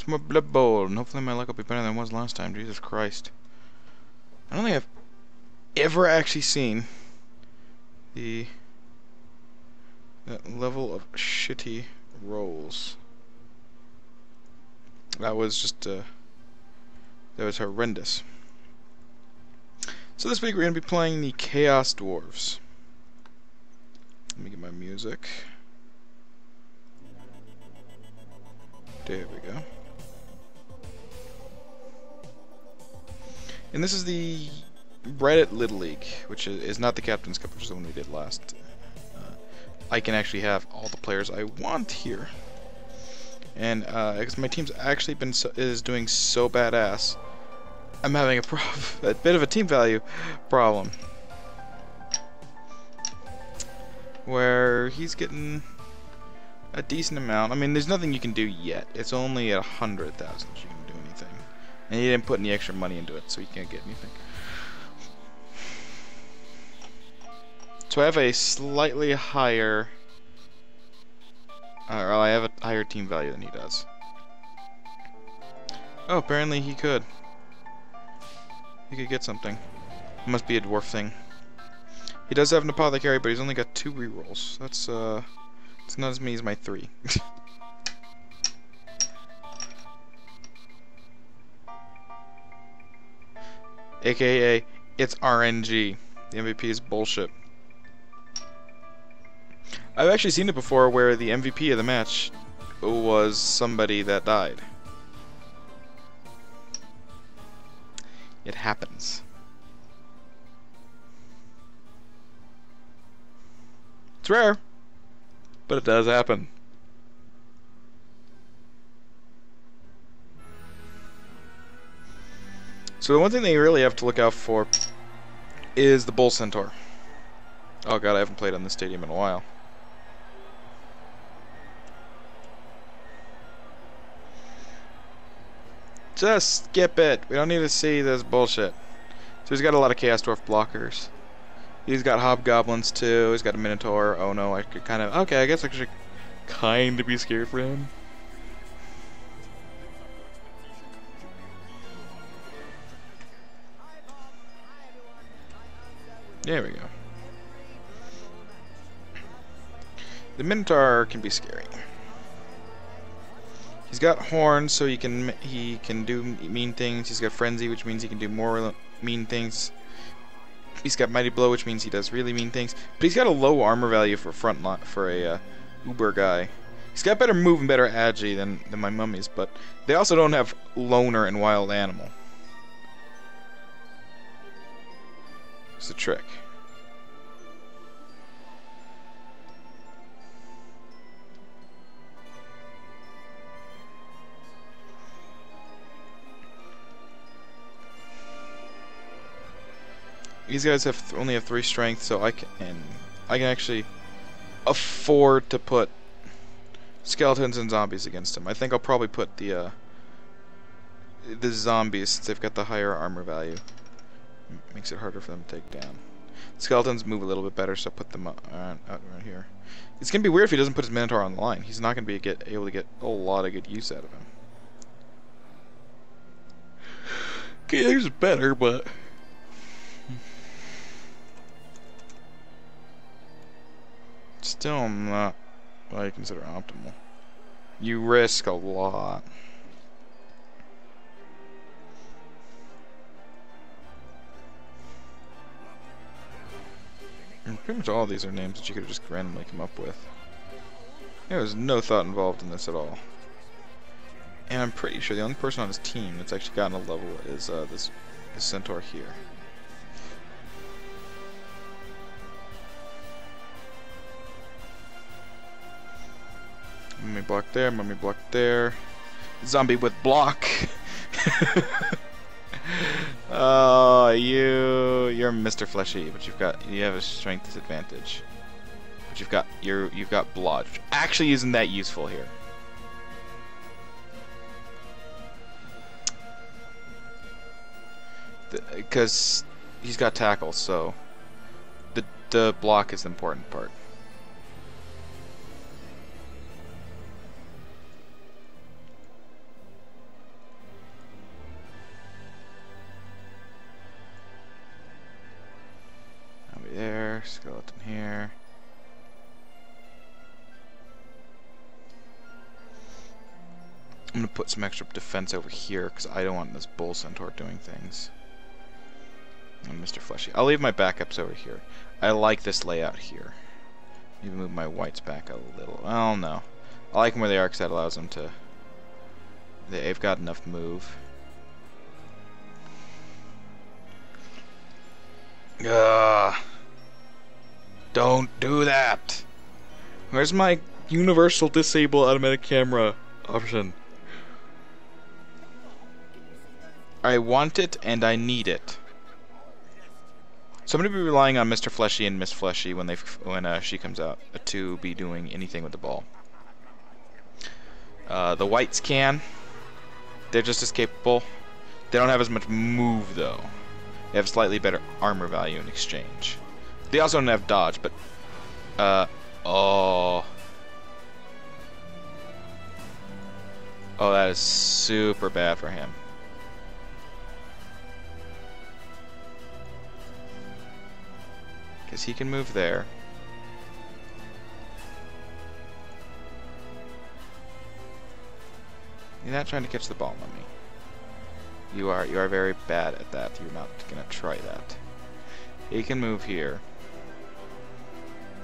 Some more Blood Bowl, and hopefully my luck will be better than it was last time. Jesus Christ. I don't think I've ever actually seen that level of shitty rolls. That was just that was horrendous. So this week we're going to be playing the Chaos Dwarves. Let me get my music. There we go. And this is the Reddit Little League, which is not the Captain's Cup, which is the one we did last. I can actually have all the players I want here. And because my team's actually is doing so badass, I'm having a bit of a team value problem, where he's getting a decent amount. I mean, there's nothing you can do yet. It's only at 100,000 you can do anything, and he didn't put any extra money into it, so he can't get anything. So I have a slightly higher, or I have a higher team value than he does. Oh, apparently he could. He could get something. It must be a dwarf thing. He does have an apothecary, but he's only got 2 rerolls. That's it's not as many as my 3. AKA, it's RNG. The MVP is bullshit. I've actually seen it before where the MVP of the match was somebody that died. It happens. It's rare, but it does happen. So the one thing that you really have to look out for is the Bull Centaur. Oh god, I haven't played on this stadium in a while. Just skip it. We don't need to see this bullshit. So he's got a lot of Chaos Dwarf blockers. He's got Hobgoblins too. He's got a Minotaur. Oh no, I could kind of... Okay, I guess I should kind of be scared for him. There we go. The Minotaur can be scary. He's got horns, so he can do mean things. He's got frenzy, which means he can do more mean things. He's got mighty blow, which means he does really mean things. But he's got a low armor value for a uber guy. He's got better move and better agi than my mummies, but they also don't have loner and wild animal. It's a trick. These guys only have 3 strength, so I can actually afford to put skeletons and zombies against him. I think I'll probably put the zombies, since they've got the higher armor value. Makes it harder for them to take down. Skeletons move a little bit better, so I'll put them out right here. It's gonna be weird if he doesn't put his Minotaur on the line. He's not gonna be able to get a lot of good use out of him. Okay, there's better, but still not what I consider optimal. You risk a lot. And pretty much all of these are names that you could have just randomly come up with. There was no thought involved in this at all. And I'm pretty sure the only person on his team that's actually gotten a level is this centaur here. Mummy block there, mummy block there. Zombie with block. Oh, you're Mr. Fleshy, but you have a strength disadvantage. But you've got blood, which actually isn't that useful here. Because he's got tackle, so the block is the important part. I'm gonna put some extra defense over here because I don't want this bull centaur doing things. And Mr. Fleshy. I'll leave my backups over here. I like this layout here. Maybe move my whites back a little. Oh no. I like them where they are because that allows them to... They've got enough move. Don't do that! Where's my universal disable automatic camera option? I want it and I need it. So I'm going to be relying on Mr. Fleshy and Miss Fleshy when she comes out to be doing anything with the ball. The whites can. They're just as capable. They don't have as much move though. They have slightly better armor value in exchange. They also don't have dodge, but oh, that is super bad for him. Because he can move there. You're not trying to catch the ball, Mummy. You are very bad at that. You're not gonna try that. He can move here.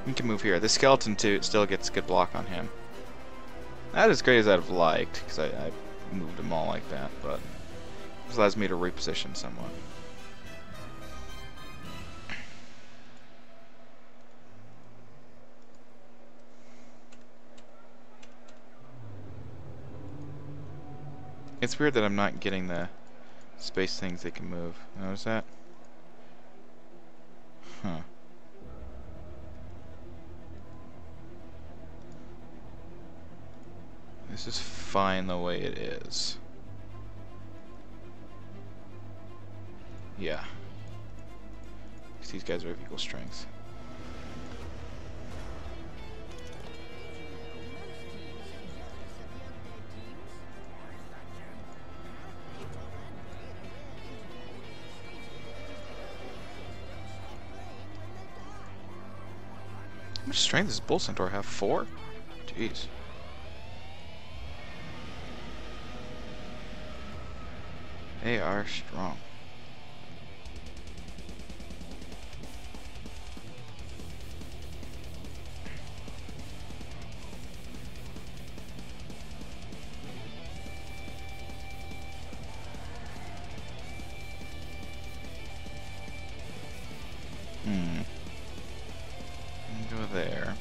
He can move here. The skeleton too still gets good block on him. Not as great as I'd have liked, because I moved them all like that, but this allows me to reposition somewhat. It's weird that I'm not getting the space things they can move. Notice that? Huh. This is fine the way it is. Yeah. Because these guys are of equal strength. How much strength does Bull Centaur have? 4? Jeez. They are strong. Go there.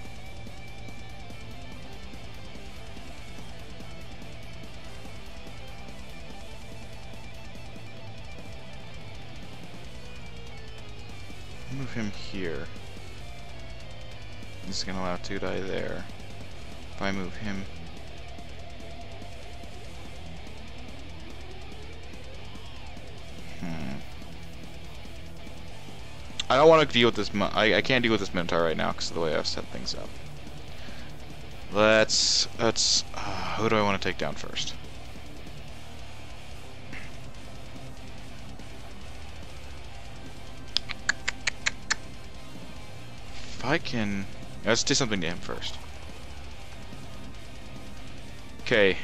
Move him here. This is gonna allow 2 die there. If I move him, I don't want to deal with this. I can't deal with this Minotaur right now because of the way I've set things up. Let's. Who do I want to take down first? If I can, let's do something to him first. Okay.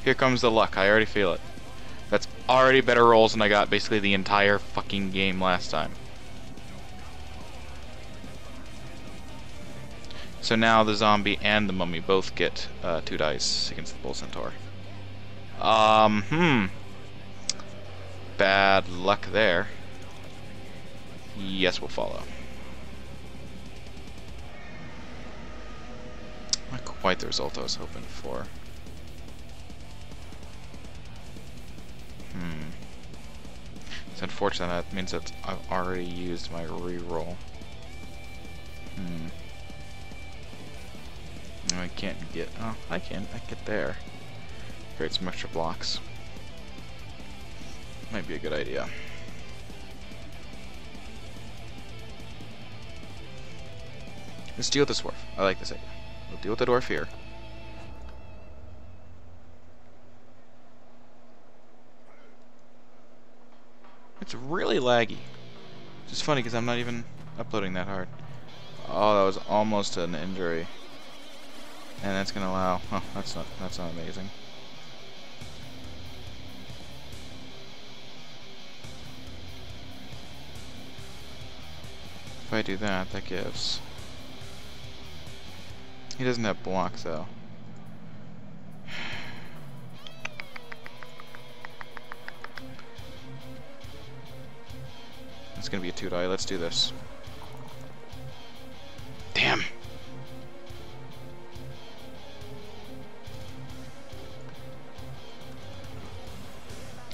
Here comes the luck. I already feel it. That's already better rolls than I got basically the entire fucking game last time. So now the zombie and the mummy both get 2 dice against the Bull Centaur. Bad luck there. Yes, we'll follow. Not quite the result I was hoping for. It's unfortunate. That means that I've already used my reroll. No, I can't get. Oh, I can. I get there. Create some extra blocks. Might be a good idea. Let's deal with this dwarf. I like this idea. We'll deal with the dwarf here. It's really laggy. Which is funny because I'm not even uploading that hard. Oh, that was almost an injury. And that's gonna allow... Oh, that's not amazing. If I do that, that gives... He doesn't have block, though. It's gonna be a 2-die. Let's do this. Damn!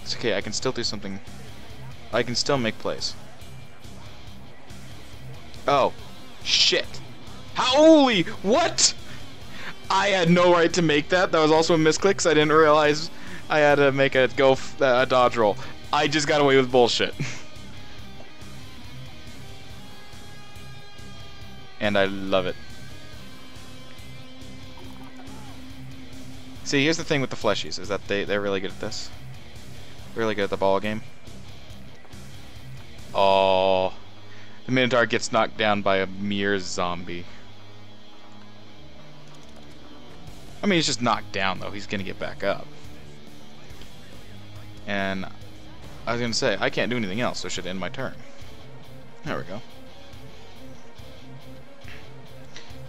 It's okay, I can still do something. I can still make plays. Oh. Shit. Holy! What?! I had no right to make that. That was also a misclick, because I didn't realize I had to make a dodge roll. I just got away with bullshit. And I love it. See, here's the thing with the fleshies, is that they're really good at this. Really good at the ball game. Oh, the Minotaur gets knocked down by a mere zombie. I mean, he's just knocked down, though. He's gonna get back up. And I was gonna say, I can't do anything else, so I should end my turn. There we go.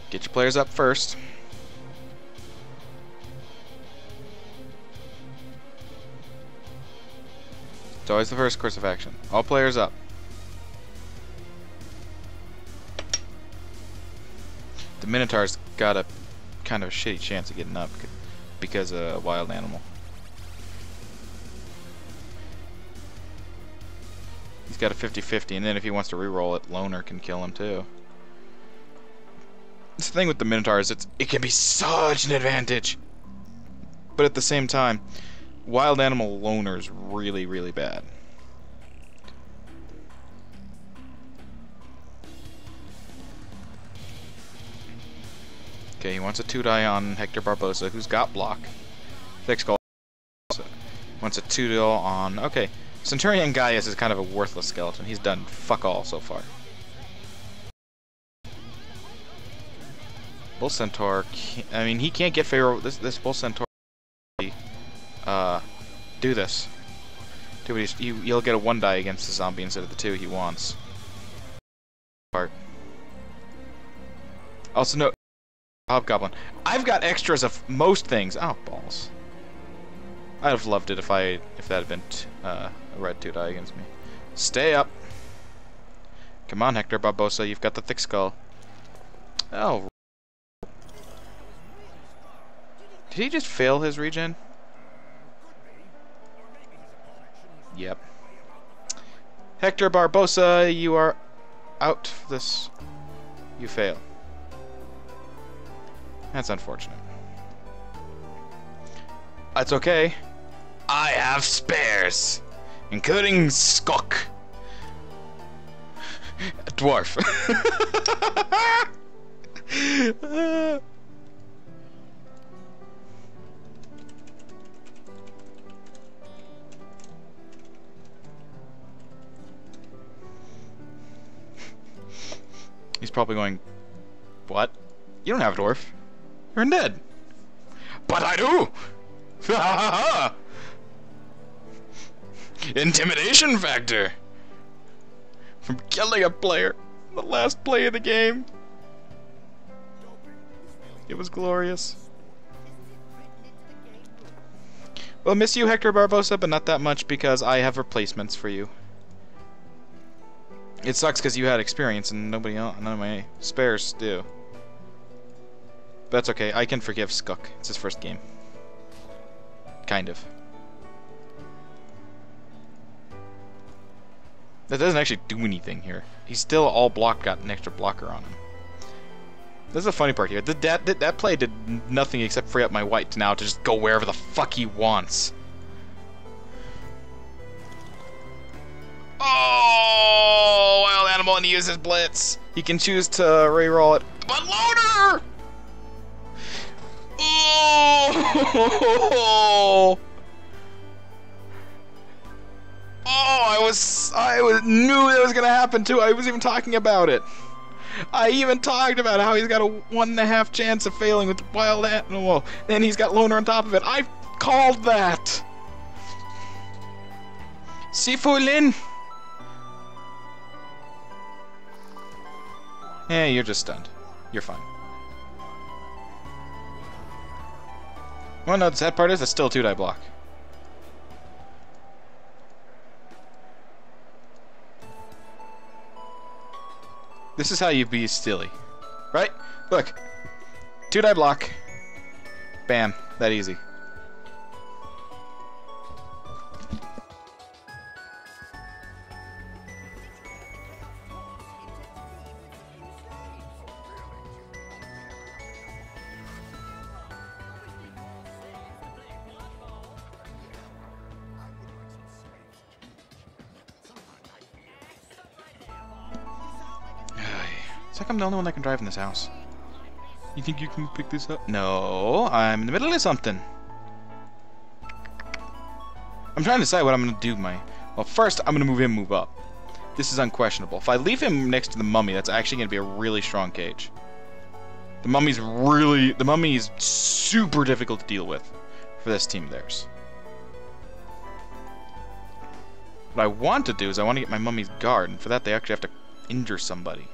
Get your players up first. It's always the first course of action. All players up. The Minotaur's got a kind of a shitty chance of getting up because of a wild animal. He's got a 50-50, and then if he wants to reroll it, Loner can kill him too. The thing with the Minotaur is it can be such an advantage, but at the same time, wild animal Loner is really, really bad. Okay, he wants a 2-die on Hector Barbosa, who's got block. Thick Skull wants a 2-die on... Okay, Centurion Gaius is kind of a worthless skeleton. He's done fuck all so far. Bull Centaur, I mean, he can't get favorable. This Bull Centaur, do this. Do what you'll get a 1-die against the zombie instead of the 2 he wants. Also, no, Hobgoblin. I've got extras of most things. Oh, balls. I'd have loved it if that had been a red 2-die against me. Stay up. Come on, Hector Barbosa, you've got the thick skull. Oh. Did he just fail his regen? Yep. Hector Barbosa, you are out for this. You fail. That's unfortunate. That's okay. I have spares, including Skok. A dwarf. He's probably going, what? You don't have a dwarf. You're undead. But I do! Ha ha ha! Intimidation factor! From killing a player. The last play of the game. It was glorious. Well, miss you, Hector Barbosa, but not that much because I have replacements for you. It sucks because you had experience and none of my spares do. But that's okay, I can forgive Skuk. It's his first game. Kind of. That doesn't actually do anything here. He's still all blocked, got an extra blocker on him. This is the funny part here. That play did nothing except free up my white now to just go wherever the fuck he wants. Oh, wild animal, and he uses blitz. He can choose to reroll it. But Loner! Oh! Oh, I knew that was gonna happen too. I was even talking about it. I even talked about how he's got a 1.5 chance of failing with wild animal. Then he's got loner on top of it. I called that. Sifu Lin. Hey, you're just stunned. You're fine. Well, no, the sad part is it's still a 2-die block. This is how you be silly. Right? Look. 2-die block. Bam. That easy. It's like I'm the only one that can drive in this house. You think you can pick this up? No, I'm in the middle of something. I'm trying to decide what I'm going to do. Well, first, I'm going to move him, move up. This is unquestionable. If I leave him next to the mummy, that's actually going to be a really strong cage. The mummy is super difficult to deal with for this team of theirs. What I want to do is I want to get my mummy's guard, and for that they actually have to injure somebody.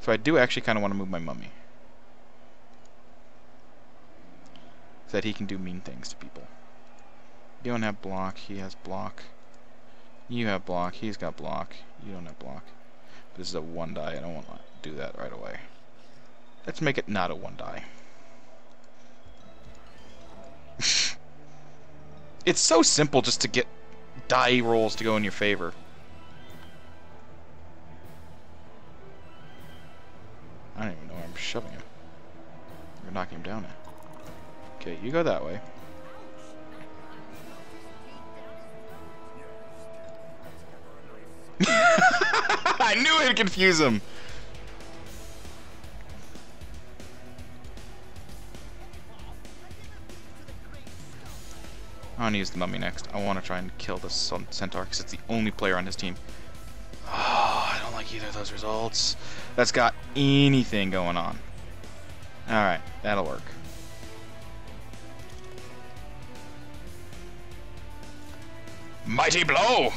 So I do actually kind of want to move my mummy. So that he can do mean things to people. You don't have block, he has block. You have block, he's got block. You don't have block. This is a 1-die, I don't want to do that right away. Let's make it not a 1-die. It's so simple just to get die rolls to go in your favor. I don't even know where I'm shoving him. You're knocking him down now. Okay, you go that way. I knew it'd confuse him! I want to use the mummy next. I want to try and kill the centaur because it's the only player on his team. Oh, I don't like either of those results. That's got anything going on. Alright, that'll work. Mighty blow!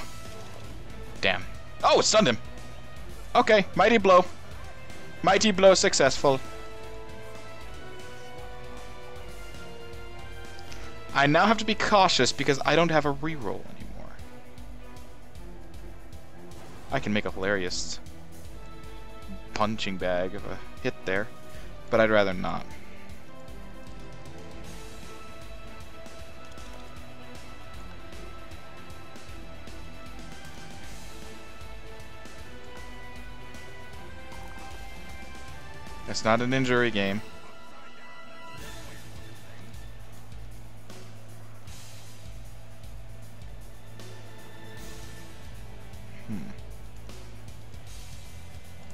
Damn. Oh, it stunned him. Okay, mighty blow. Mighty blow successful. I now have to be cautious because I don't have a reroll anymore. I can make a hilarious punching bag of a hit there, but I'd rather not. It's not an injury game.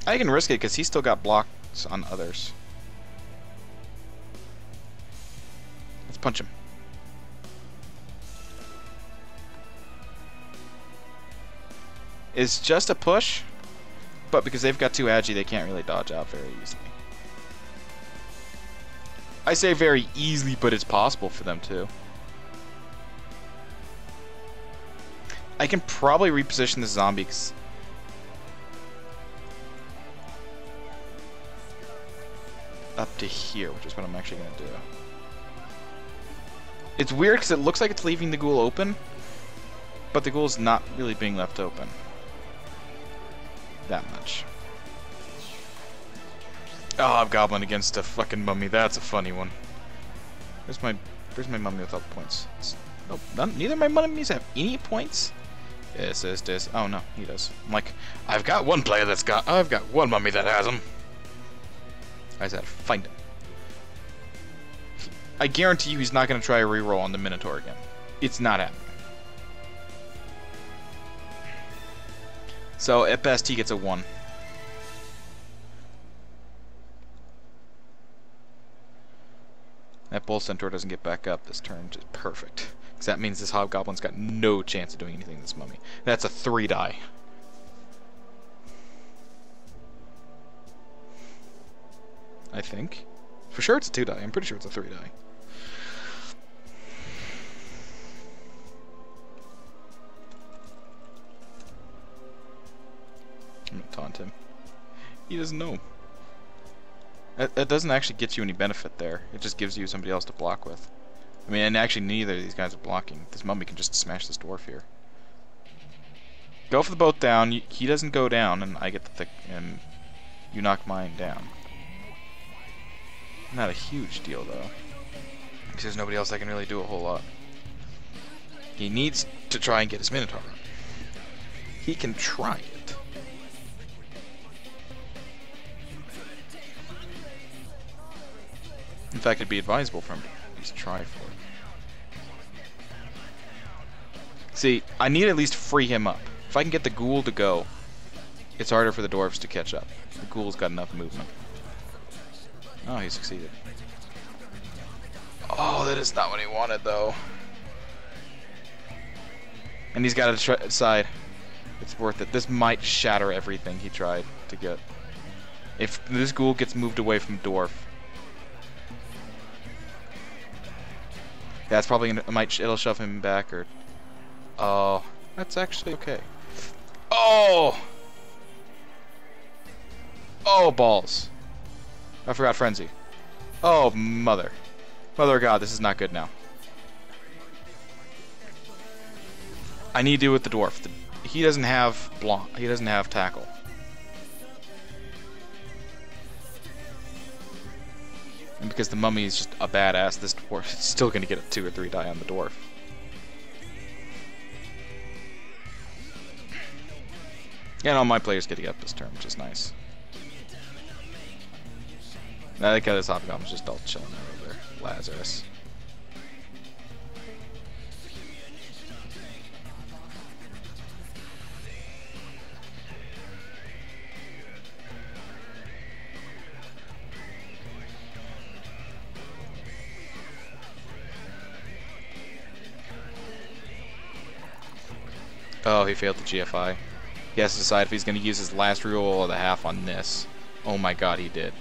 I can risk it because he's still got blocks on others. Let's punch him. It's just a push, but because they've got 2 agi, they can't really dodge out very easily. I say very easily, but it's possible for them to. I can probably reposition the zombies. Up to here, which is what I'm actually going to do. It's weird because it looks like it's leaving the ghoul open, but the ghoul's not really being left open. That much. Oh, Hobgoblin against a fucking mummy. That's a funny one. Where's my mummy without points? Nope, neither of my mummies have any points. Yes, this. Oh no, he does. I'm like, I've got one player that's got. I've got one mummy that has them. I just had to find him. I guarantee you he's not going to try a reroll on the Minotaur again. It's not happening. So, at best, he gets a 1. That Bull Centaur doesn't get back up this turn, which is perfect. Because that means this Hobgoblin's got no chance of doing anything to this mummy. That's a 3-die. I think. For sure it's a 2 die. I'm pretty sure it's a 3 die. I'm gonna taunt him. He doesn't know. That doesn't actually get you any benefit there. It just gives you somebody else to block with. I mean, and actually neither of these guys are blocking. This mummy can just smash this dwarf here. Go for the both down. He doesn't go down, and I get the thick, and you knock mine down. Not a huge deal though, because there's nobody else that can really do a whole lot. He needs to try and get his Minotaur up. He can try it. In fact, it'd be advisable for him to at least try for it. See, I need to at least free him up. If I can get the ghoul to go, it's harder for the dwarves to catch up. The ghoul's got enough movement. Oh, he succeeded. Oh, that is not what he wanted, though. And he's got to decide. It's worth it. This might shatter everything he tried to get. If this ghoul gets moved away from dwarf, that's probably gonna, it'll shove him back, or... Oh, that's actually okay. Oh! Oh, balls. I forgot Frenzy. Oh, mother. Mother of God, this is not good now. I need to do with the dwarf. He doesn't have blanc. He doesn't have tackle. And because the mummy is just a badass, this dwarf is still going to get a 2 or 3 die on the dwarf. And all my players get to get up this turn, which is nice. I like how this Hobgoblin's just all chilling over there. Lazarus. Oh, he failed the GFI. He has to decide if he's going to use his last reroll of the half on this. Oh my god, he did.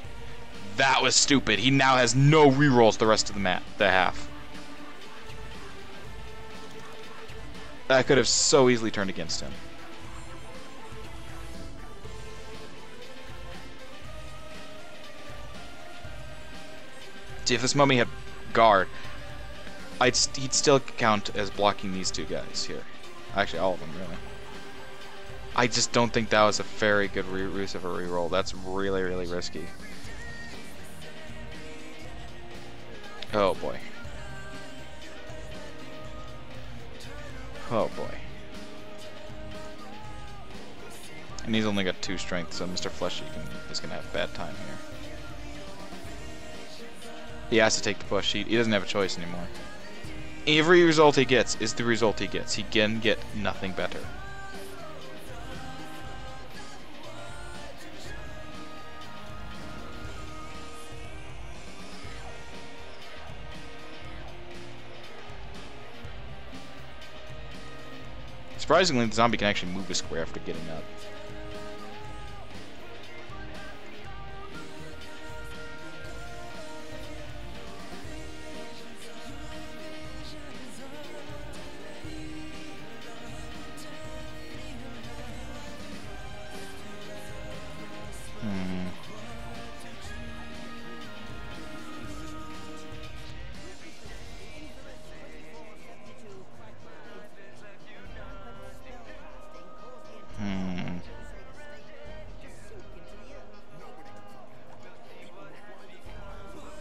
That was stupid. He now has no rerolls the rest of the half. That could have so easily turned against him. See, if this mummy had guard, he'd still count as blocking these 2 guys here. Actually, all of them, really. I just don't think that was a very good use of a reroll. That's really, really risky. Oh boy. Oh boy. And he's only got 2 strength, so Mr. Fleshy is going to have a bad time here. He has to take the push. He doesn't have a choice anymore. Every result he gets is the result he gets. He can get nothing better. Surprisingly, the zombie can actually move a square after getting up.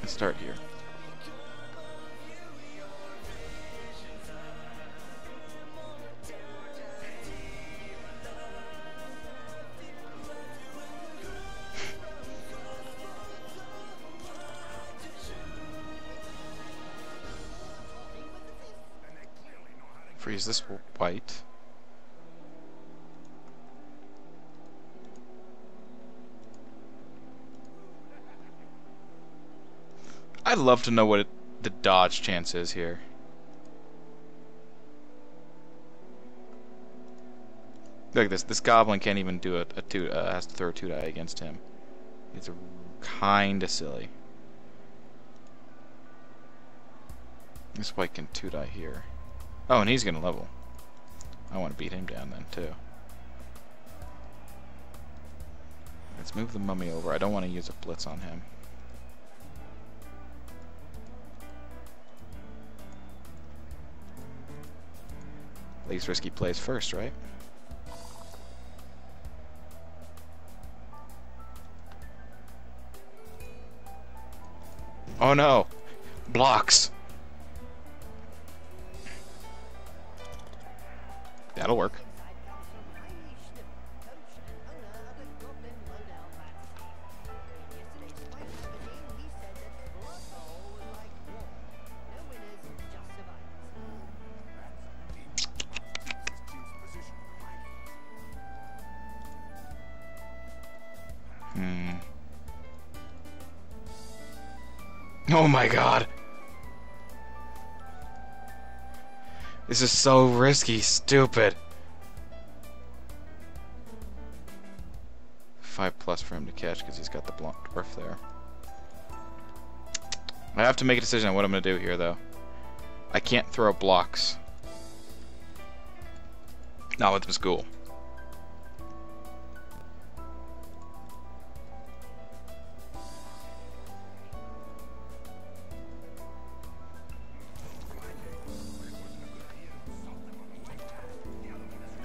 Let's start here. Freeze this white. I'd love to know what the dodge chance is here. Look at this. This goblin can't even do has to throw a 2 die against him. It's kinda silly. This white can 2-die here. Oh, and he's gonna level. I want to beat him down then, too. Let's move the mummy over. I don't want to use a blitz on him. Least risky plays first, right? Oh no! Blocks! That'll work. Oh my god! This is so risky, stupid. 5+ for him to catch because he's got the blunt dwarf there. I have to make a decision on what I'm going to do here, though. I can't throw blocks. Not with this ghoul.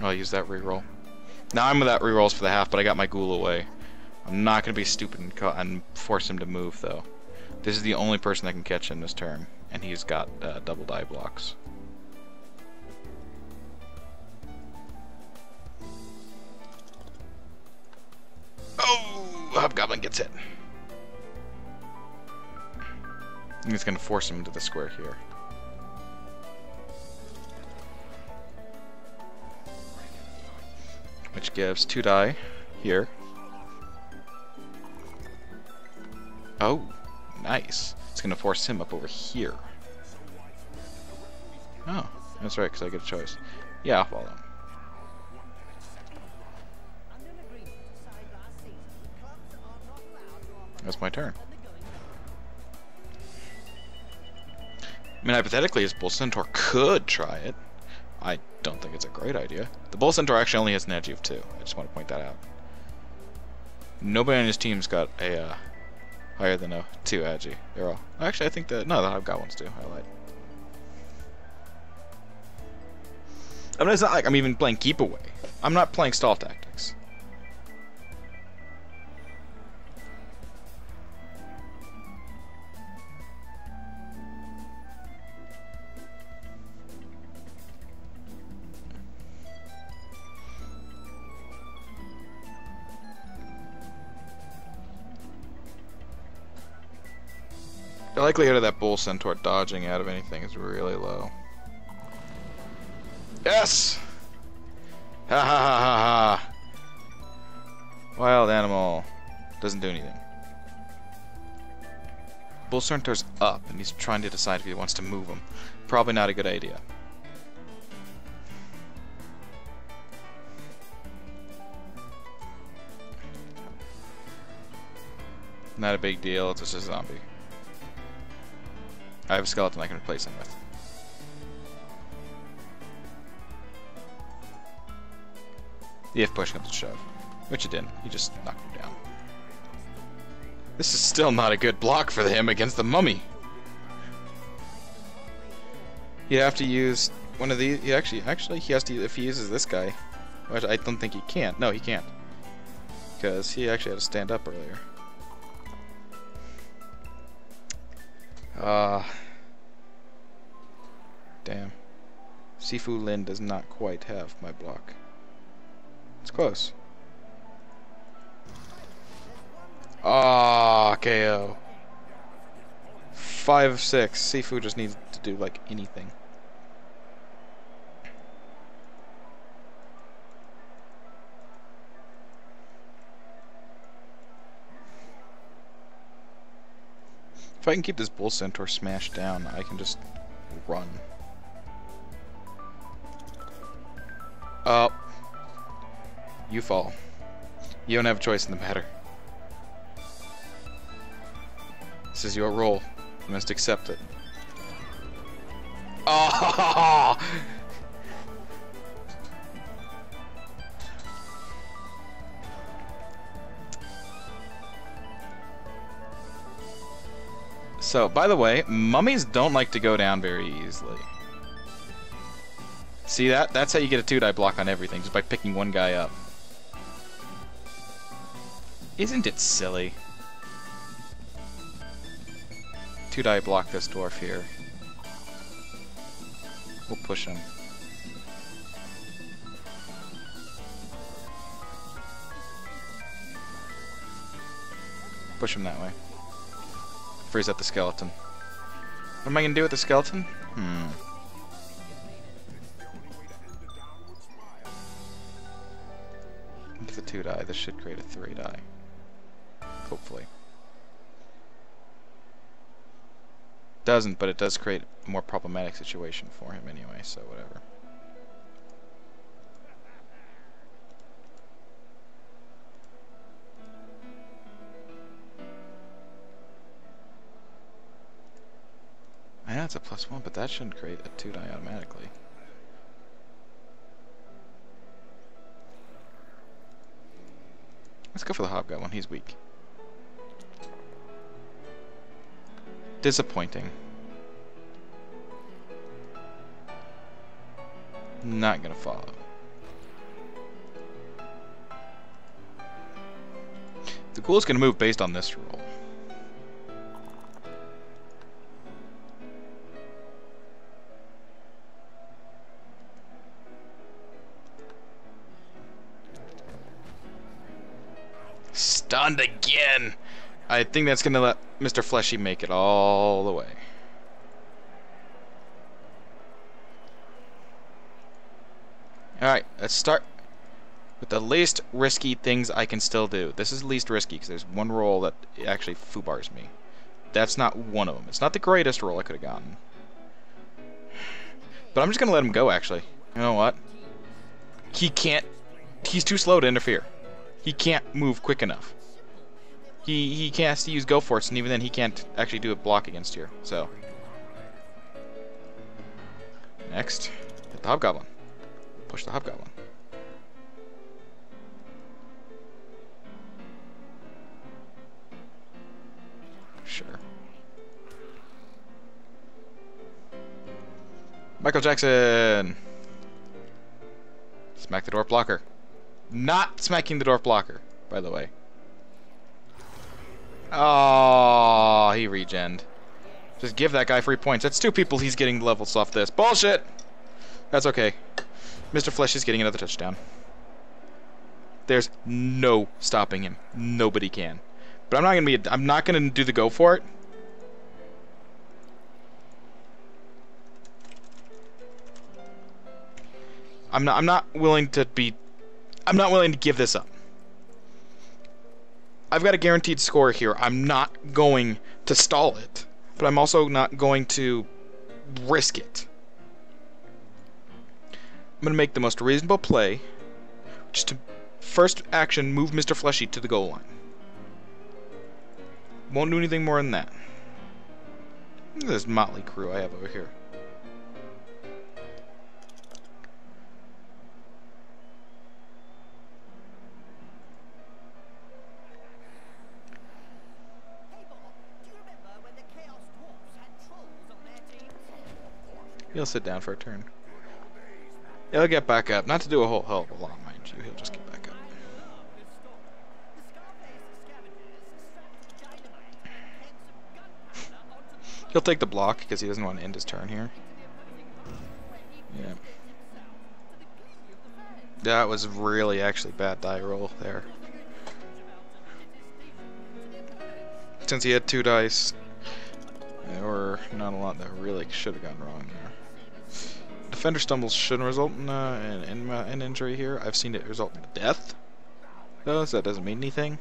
I'll use that reroll. Now I'm without rerolls for the half, but I got my ghoul away. I'm not going to be stupid and force him to move, though. This is the only person that can catch him this turn, and he's got double die blocks. Oh! Hobgoblin gets hit. He's going to force him into the square here. Which gives 2 die here. Oh, nice. It's going to force him up over here. Oh, that's right, because I get a choice. Yeah, I'll follow him. That's my turn. I mean, hypothetically, his Bull Centaur could try it. I don't think it's a great idea. The Bull Centaur actually only has an agi of 2. I just want to point that out. Nobody on his team's got a higher than a 2 agi. They're all... Actually, I think that... No, I've got ones too. I lied. I mean, it's not like I'm even playing keep away. I'm not playing stall tactics. The likelihood of that Bull Centaur dodging out of anything is really low. Yes! Ha ha ha ha ha! Wild animal. Doesn't do anything. Bull Centaur's up, and he's trying to decide if he wants to move him. Probably not a good idea. Not a big deal, it's just a zombie. I have a skeleton I can replace him with. If push comes to shove. Which it didn't. He just knocked him down. This is still not a good block for him against the mummy. He'd have to use one of these. He actually he has to, if he uses this guy. Which I don't think he can. No, he can't. Because he actually had to stand up earlier. Damn. Sifu Lin does not quite have my block. It's close. KO. 5 of 6. Sifu just needs to do like anything. If I can keep this Bull Centaur smashed down, I can just run. Oh. You fall. You don't have a choice in the matter. This is your role. You must accept it. Oh! So, by the way, mummies don't like to go down very easily. See that? That's how you get a 2-die block on everything, just by picking one guy up. Isn't it silly? 2-die block this dwarf here. We'll push him. Push him that way. Freeze up the skeleton. What am I gonna do with the skeleton? It's a 2-die. This should create a 3-die. Hopefully. Doesn't, but it does create a more problematic situation for him anyway, so whatever. I know it's a +1, but that shouldn't create a 2-die automatically. Let's go for the Hobgoblin. He's weak. Disappointing. Not gonna follow. The ghoul's gonna move based on this roll. Stunned again! I think that's gonna let Mr. Fleshy make it all the way. Alright, let's start with the least risky things I can still do. This is least risky because there's one roll that actually foobars me. That's not one of them. It's not the greatest roll I could have gotten. But I'm just gonna let him go, actually. You know what? He can't... He's too slow to interfere. He can't move quick enough. He has to use Go Force, and even then he can't actually do a block against here, so. Next, hit the Hobgoblin. Push the Hobgoblin. Sure. Michael Jackson! Smack the dwarf blocker. Not smacking the dwarf blocker, by the way. Oh, he regened. Just give that guy 3 points. That's 2 people he's getting levels off this. Bullshit! That's okay. Mr. Flesh is getting another touchdown. There's no stopping him. Nobody can. But I'm not gonna do the go for it. I'm not willing to give this up. I've got a guaranteed score here. I'm not going to stall it, but I'm also not going to risk it. I'm going to make the most reasonable play, just to first action move Mr. Fleshy to the goal line. Won't do anything more than that. Look at this motley crew I have over here. He'll sit down for a turn. He'll get back up. Not to do a whole hell of a lot, mind you. He'll just get back up. He'll take the block because he doesn't want to end his turn here. Yeah. That was really actually bad die roll there. Since he had 2 dice, there were not a lot that really should have gone wrong there. Defender stumbles shouldn't result in an injury here. I've seen it result in death, though, so that doesn't mean anything.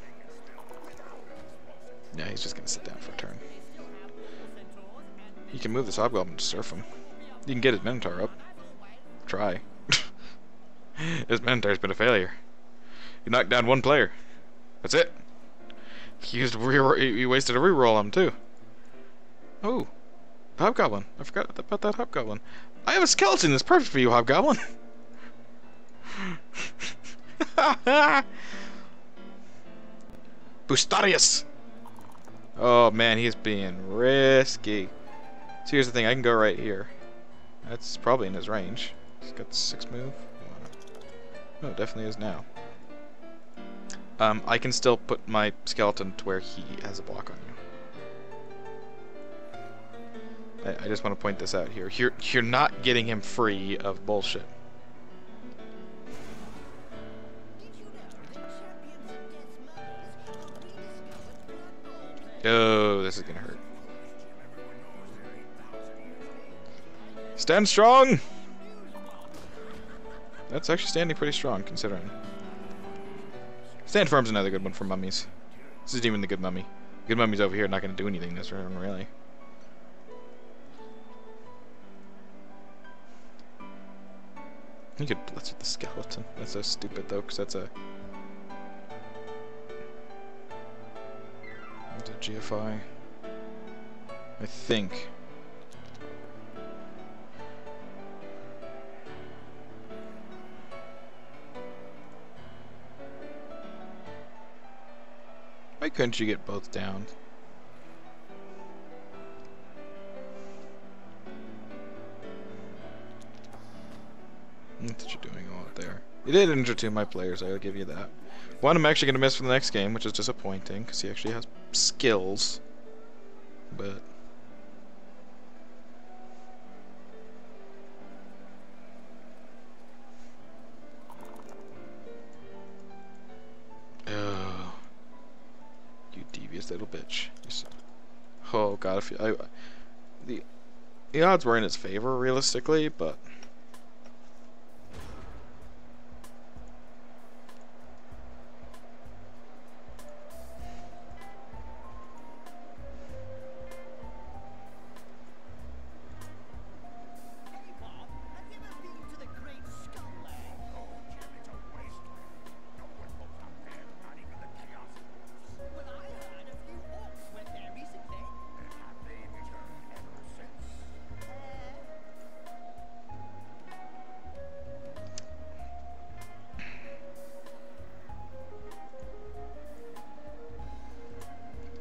Yeah, he's just gonna sit down for a turn. You can move this Hobgoblin to surf him. You can get his Minotaur up. Try. His Minotaur's been a failure. You knocked down 1 player. That's it. He wasted a reroll on him too. Oh, the Hobgoblin. I forgot about that Hobgoblin. I have a skeleton that's perfect for you, Hobgoblin. Bustarius! Oh man, he's being risky. So here's the thing, I can go right here. That's probably in his range. He's got 6 move. Oh, it definitely is now. I can still put my skeleton to where he has a block on you. I just want to point this out here. You're not getting him free of bullshit. Oh, this is gonna hurt. Stand strong! That's actually standing pretty strong, considering. Stand firm's another good one for mummies. This isn't even the good mummy. Good mummy's over here, not gonna do anything this round, really. You could blitz with the skeleton. That's so stupid, though, because that's a GFI. I think. Why couldn't you get both down? That's what you're doing all out there. You did injure 2 of my players, I'll give you that. One I'm actually going to miss for the next game, which is disappointing, because he actually has skills. But... oh. You devious little bitch. Oh god, if you, the odds were in his favor, realistically, but...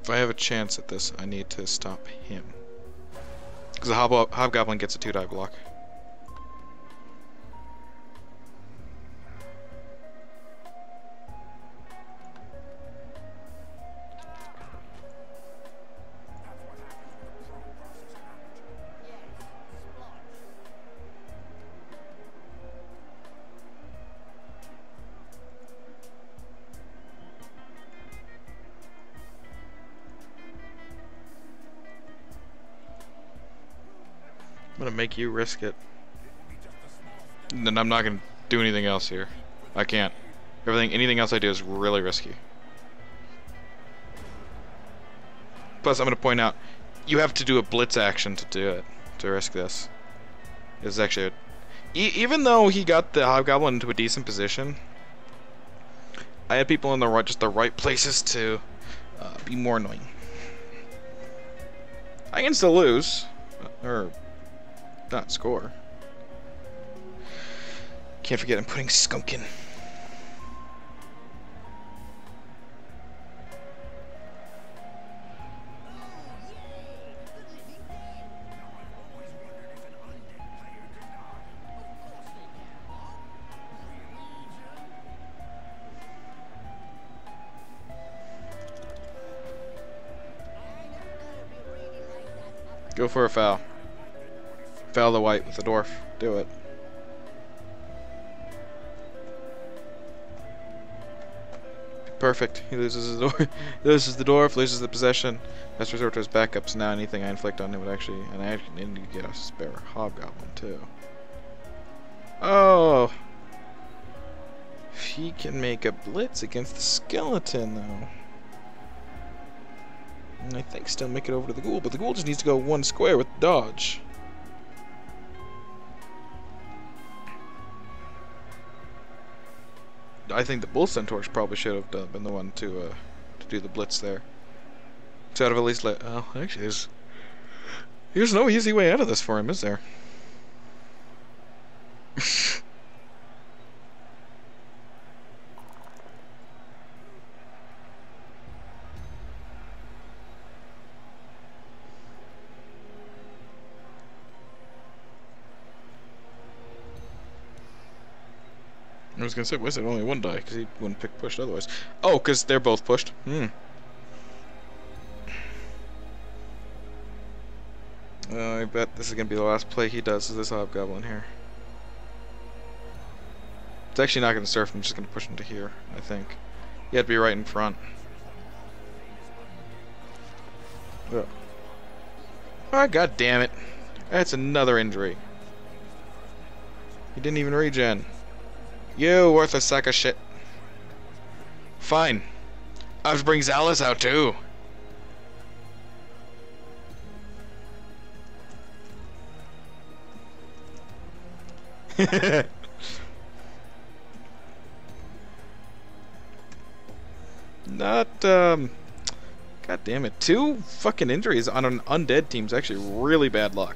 if I have a chance at this, I need to stop him. Because the Hobgoblin gets a 2-die block. I'm gonna make you risk it. And then I'm not gonna do anything else here. I can't. Anything else I do is really risky. Plus, I'm gonna point out, you have to do a blitz action to do it, to risk this. It's actually even though he got the Hobgoblin into a decent position, I had people in the just the right places to be more annoying. I can still lose, or not score. Can't forget I'm putting Skunk in. Go for a foul. Foul the white with the dwarf. Do it. Perfect. He loses his dwarf. Loses the dwarf. Loses the possession. Let's resort to his backups now. Anything I inflict on him would actually, and I actually need to get a spare Hobgoblin too. Oh, he can make a blitz against the skeleton though. And I think still make it over to the ghoul, but the ghoul just needs to go 1 square with dodge. I think the bull centaurs probably should have been the one to do the blitz there. So out of at least oh, actually there's There's no easy way out of this for him, is there? I was gonna say, why is it only one die? Because he wouldn't pick pushed otherwise. Oh, because they're both pushed. I bet this is gonna be the last play he does, is this Hobgoblin here. It's actually not gonna surf, I'm just gonna push him to here, I think. He had to be right in front. Oh. Oh, god damn it. That's another injury. He didn't even regen. You worthless sack of shit. Fine. I have to bring Zalus out too. Not, God damn it. 2 fucking injuries on an undead team is actually really bad luck.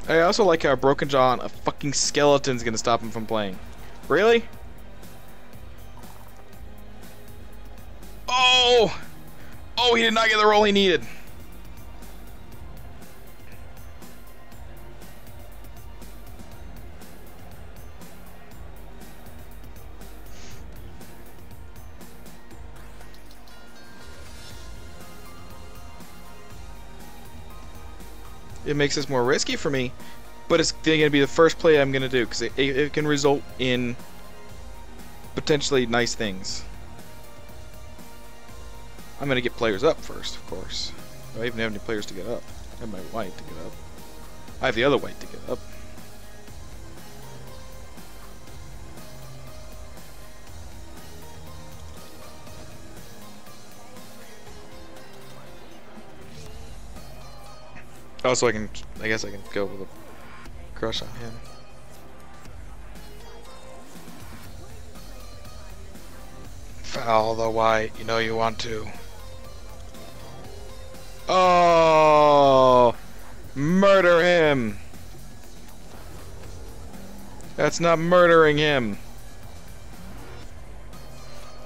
I also like how a Broken Jaw on a fucking skeleton's gonna stop him from playing. Really? Oh! Oh, he did not get the roll he needed. It makes this more risky for me, but it's going to be the first play I'm going to do, because it can result in potentially nice things. I'm going to get players up first, of course. Do I even have any players to get up? I have my white to get up. I have the other white to get up. Also, I guess I can go with a crush on him. Foul the white, you know you want to. Oh! Murder him! That's not murdering him.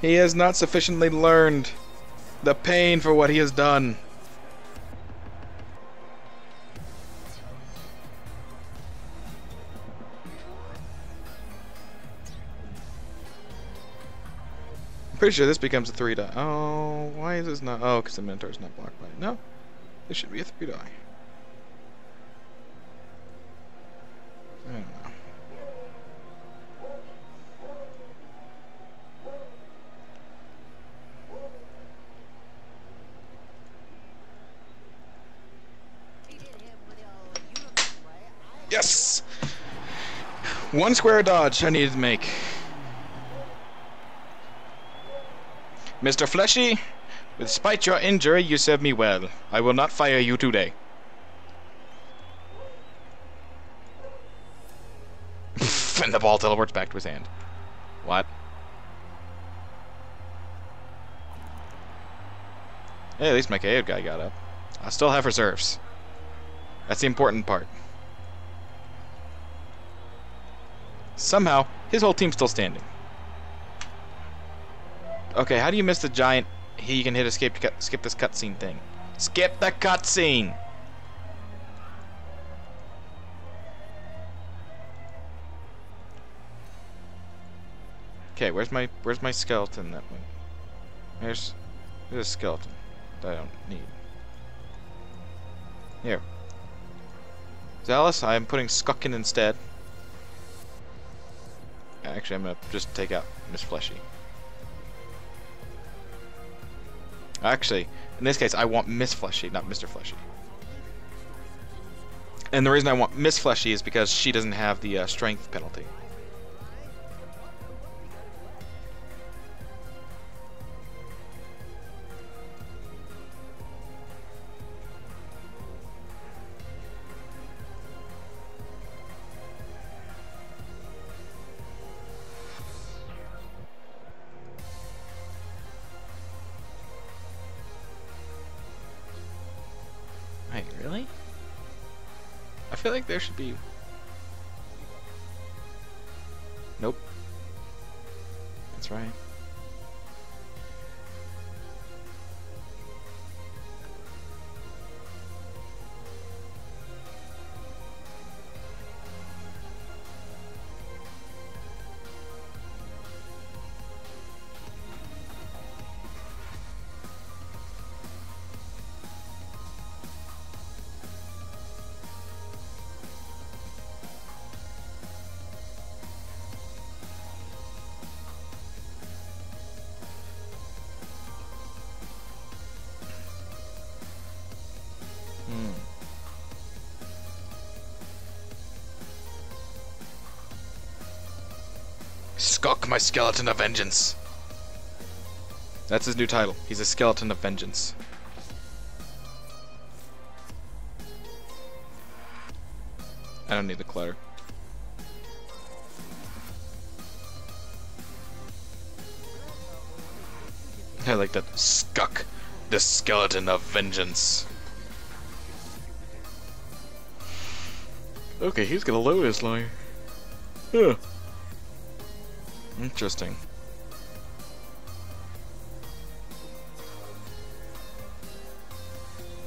He has not sufficiently learned the pain for what he has done. Pretty sure this becomes a 3 die. Oh, why is this not? Oh, because the Minotaur's not blocked by it. No, this should be a 3 die. I don't know. Yes! 1 square dodge I needed to make. Mr. Fleshy, despite your injury, you served me well. I will not fire you today. And the ball teleports back to his hand. What? Hey, at least my KO guy got up. I still have reserves. That's the important part. Somehow, his whole team's still standing. Okay, how do you miss the giant? He can hit escape to skip this cutscene thing. Skip the cutscene. Okay, where's my skeleton that way? There's a skeleton that I don't need. Here. Zalus, I'm putting Skuckin instead. Actually, I'm gonna just take out Miss Fleshy. Actually, in this case, I want Miss Fleshy, not Mr. Fleshy. And the reason I want Miss Fleshy is because she doesn't have the strength penalty. feel like there should be... Nope. That's right. Skulk, my skeleton of vengeance. That's his new title. He's a skeleton of vengeance. I don't need the clutter. I like that. Skulk, the skeleton of vengeance. Okay, he's gonna load his line. Huh. Interesting.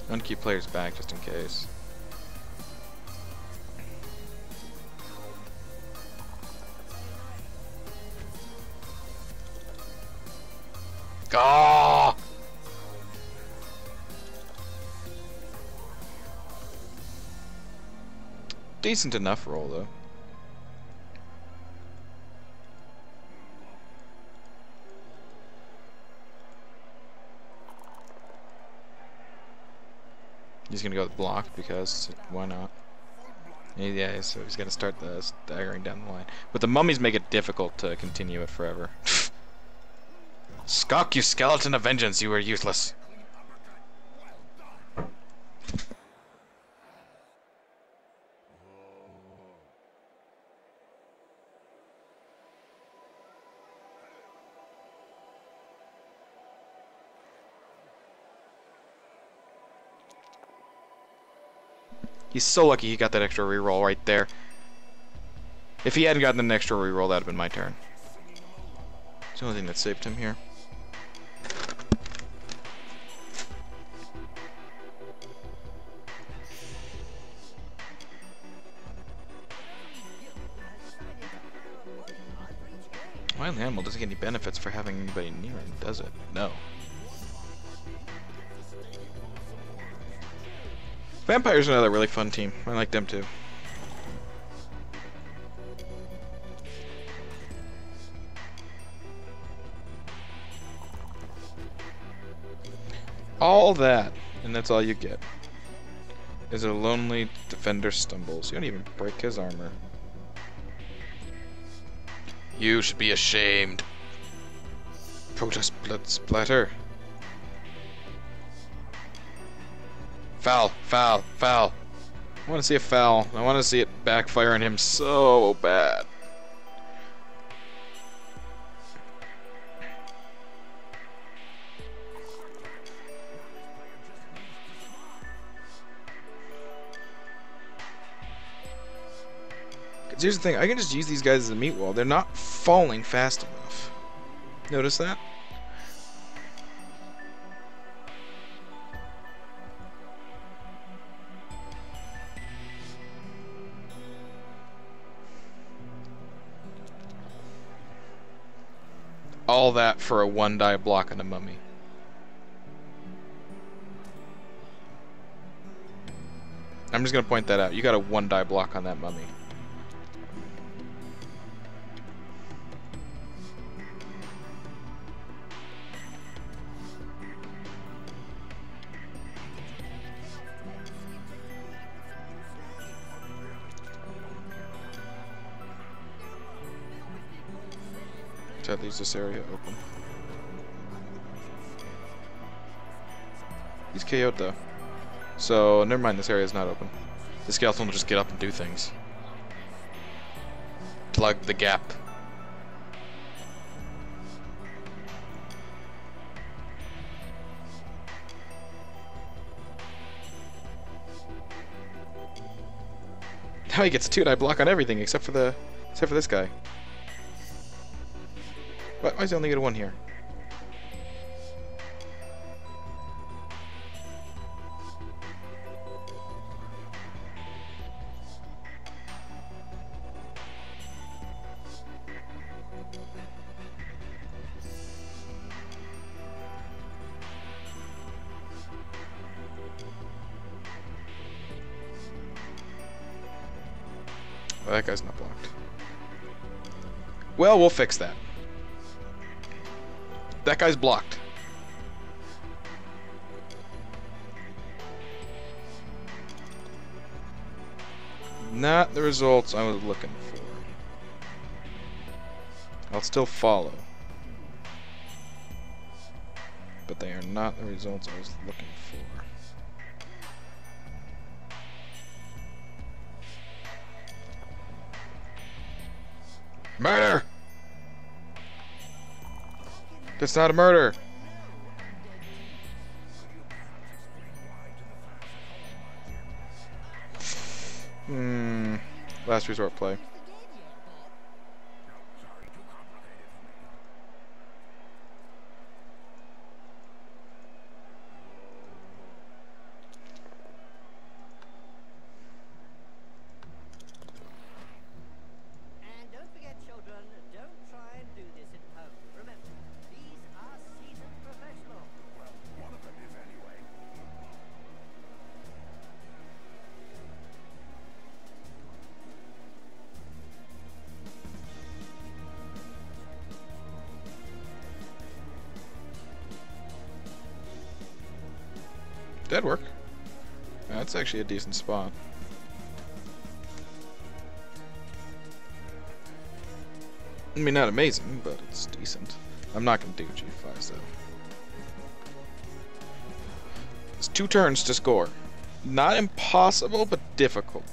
I'm gonna keep players back just in case. Ah! Decent enough roll though. He's gonna go with block because why not? Yeah, so he's gonna start the staggering down the line. But the mummies make it difficult to continue it forever. Skulk, you skeleton of vengeance, you are useless. He's so lucky he got that extra reroll right there. If he hadn't gotten an extra reroll, that would have been my turn. It's the only thing that saved him here. Wild Animal doesn't get any benefits for having anybody near him, does it? No. Vampires are another really fun team. I like them too. All that, and that's all you get, is a lonely defender stumbles. You don't even break his armor. You should be ashamed. Protest blood splatter. Foul, foul, foul. I want to see a foul. I want to see it backfire on him so bad. Because here's the thing, I can just use these guys as a meat wall. They're not falling fast enough. Notice that? All that for a 1-die block on a mummy. I'm just gonna point that out. You got a 1-die block on that mummy. That leaves this area open. He's KO'd though. So, never mind, this area is not open. The skeleton will just get up and do things. Plug the gap. Now he gets 2 and I block on everything except for this guy. Why does he only get a 1 here? Oh, that guy's not blocked. Well, we'll fix that. That guy's blocked. Not the results I was looking for. I'll still follow. But they are not the results I was looking for. Murder! That's not a murder! Last resort play. That'd work. That's actually a decent spot. I mean, not amazing, but it's decent. I'm not going to do G5s, though. It's 2 turns to score. Not impossible, but difficult.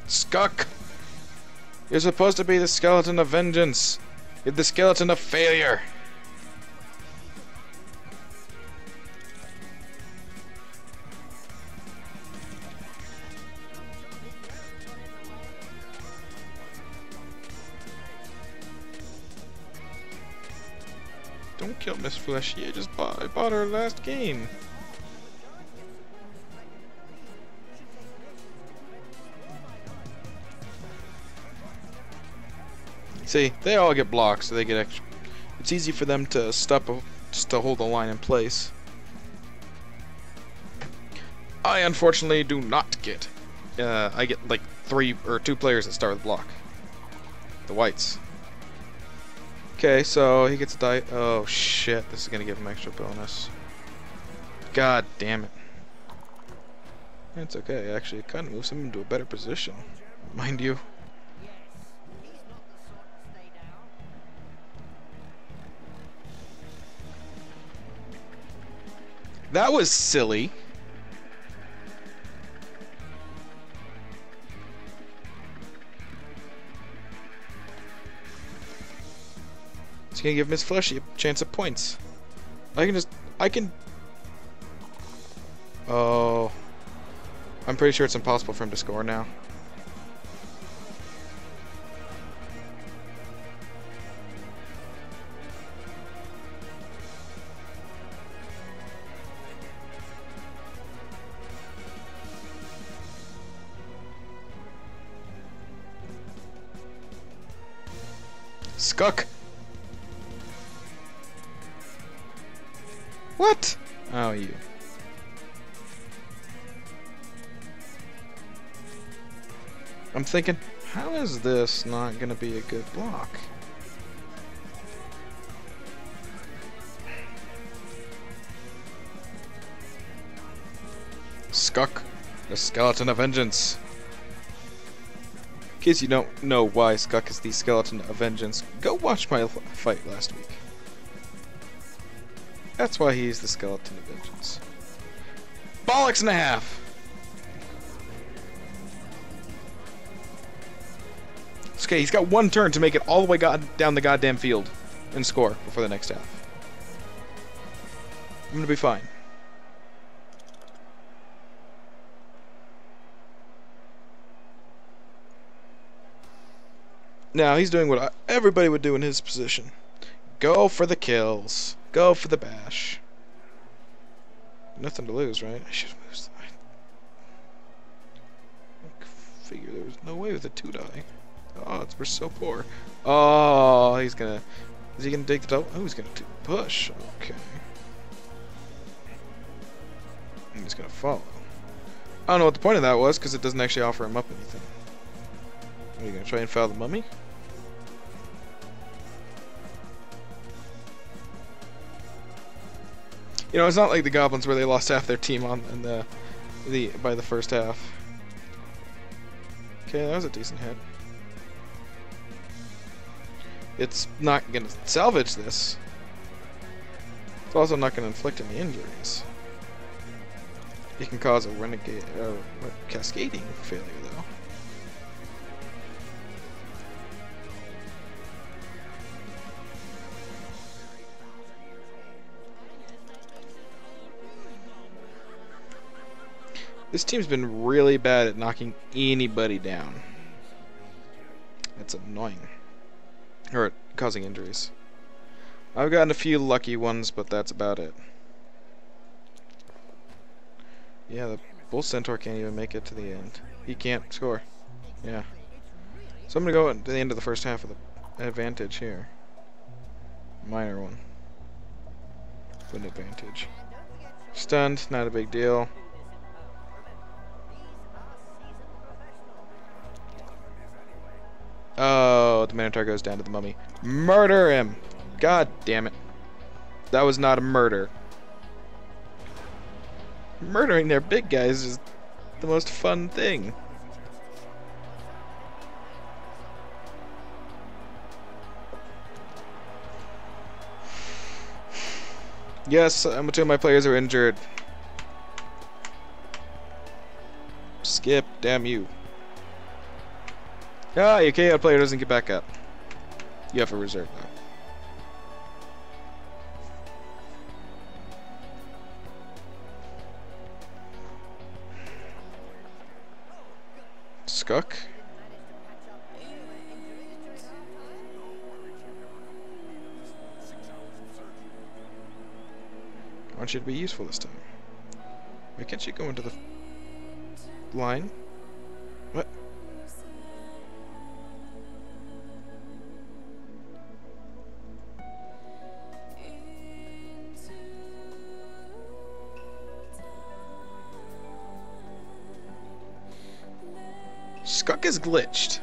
Skuck! You're supposed to be the skeleton of vengeance. You're the skeleton of failure. Don't kill Miss Fleshy. I bought her last game. See, they all get blocked, so they get extra. It's easy for them to stop, just to hold the line in place. I unfortunately do not get. I get like 3 or 2 players that start with block. The whites. Okay, so he gets a die. Oh shit! This is gonna give him extra bonus. God damn it! It's okay. Actually, it kind of moves him into a better position, mind you. That was silly. It's gonna give Miss Fleshy a chance at points. I can. Oh. I'm pretty sure it's impossible for him to score now. Skuck! What? Oh, you. I'm thinking, how is this not gonna be a good block? Skuck, the skeleton of vengeance. In case you don't know why Skuck is the skeleton of vengeance, go watch my fight last week. That's why he's the skeleton of vengeance. Bollocks and a half! Okay, he's got 1 turn to make it all the way down the goddamn field and score before the next half. I'm gonna be fine. Now he's doing what everybody would do in his position. Go for the kills. Go for the bash. Nothing to lose, right? I should have moved. I figure there was no way with a 2-die. Oh, we're so poor. Oh, he's gonna. Is he gonna take the double? Oh, he's gonna push. Okay. And he's gonna follow. I don't know what the point of that was because it doesn't actually offer him up anything. Are you gonna try and foul the mummy? You know, it's not like the goblins where they lost half their team on by the first half. Okay, that was a decent hit. It's not gonna salvage this. It's also not gonna inflict any injuries. It can cause a renegade, cascading failure, though. This team's been really bad at knocking anybody down. That's annoying. Or causing injuries. I've gotten a few lucky ones, but that's about it. Yeah, the Bull Centaur can't even make it to the end. He can't score. Yeah. So I'm gonna go to the end of the first half with an advantage here. Minor one. With an advantage. Stunned, not a big deal. Oh, the Minotaur goes down to the mummy. Murder him! God damn it. That was not a murder. Murdering their big guys is the most fun thing. Yes, two of my players are injured. Skip, damn you. Ah, your KO player doesn't get back up. You have a reserve though. Skuck. I want you to be useful this time. Why can't you go into the line? What? Skuck is glitched.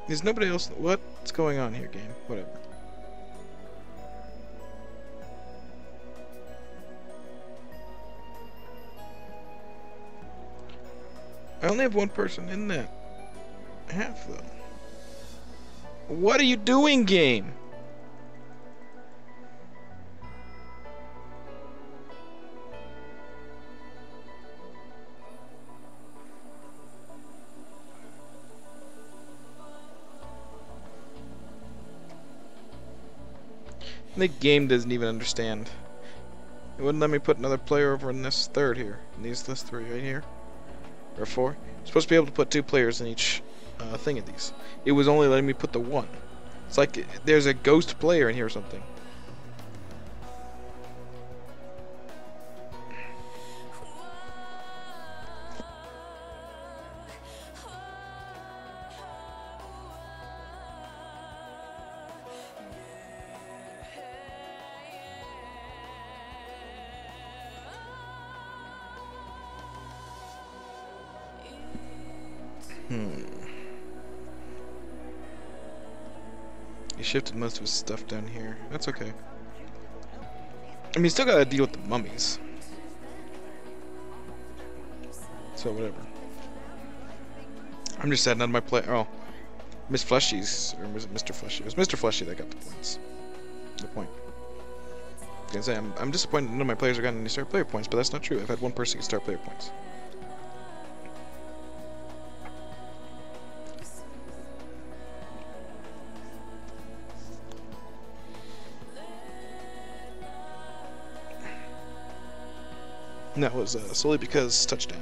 There's nobody else. What's going on here, game? Whatever. I only have one person in that half, though. What are you doing, game? The game doesn't even understand. It wouldn't let me put another player over in this third here. In these three right here. Or 4. You're supposed to be able to put 2 players in each thing of these. It was only letting me put the 1. It's like there's a ghost player in here or something. He shifted most of his stuff down here. That's okay. I mean, he's still gotta deal with the mummies. So, whatever. I'm just sad none of my play. Oh, Miss Fleshy's, or was it Mr. Fleshy? It was Mr. Fleshy that got the points. The point. I was gonna say I'm disappointed none of my players are gotten any star player points, but that's not true. I've had one person get star player points. And that was solely because touchdown.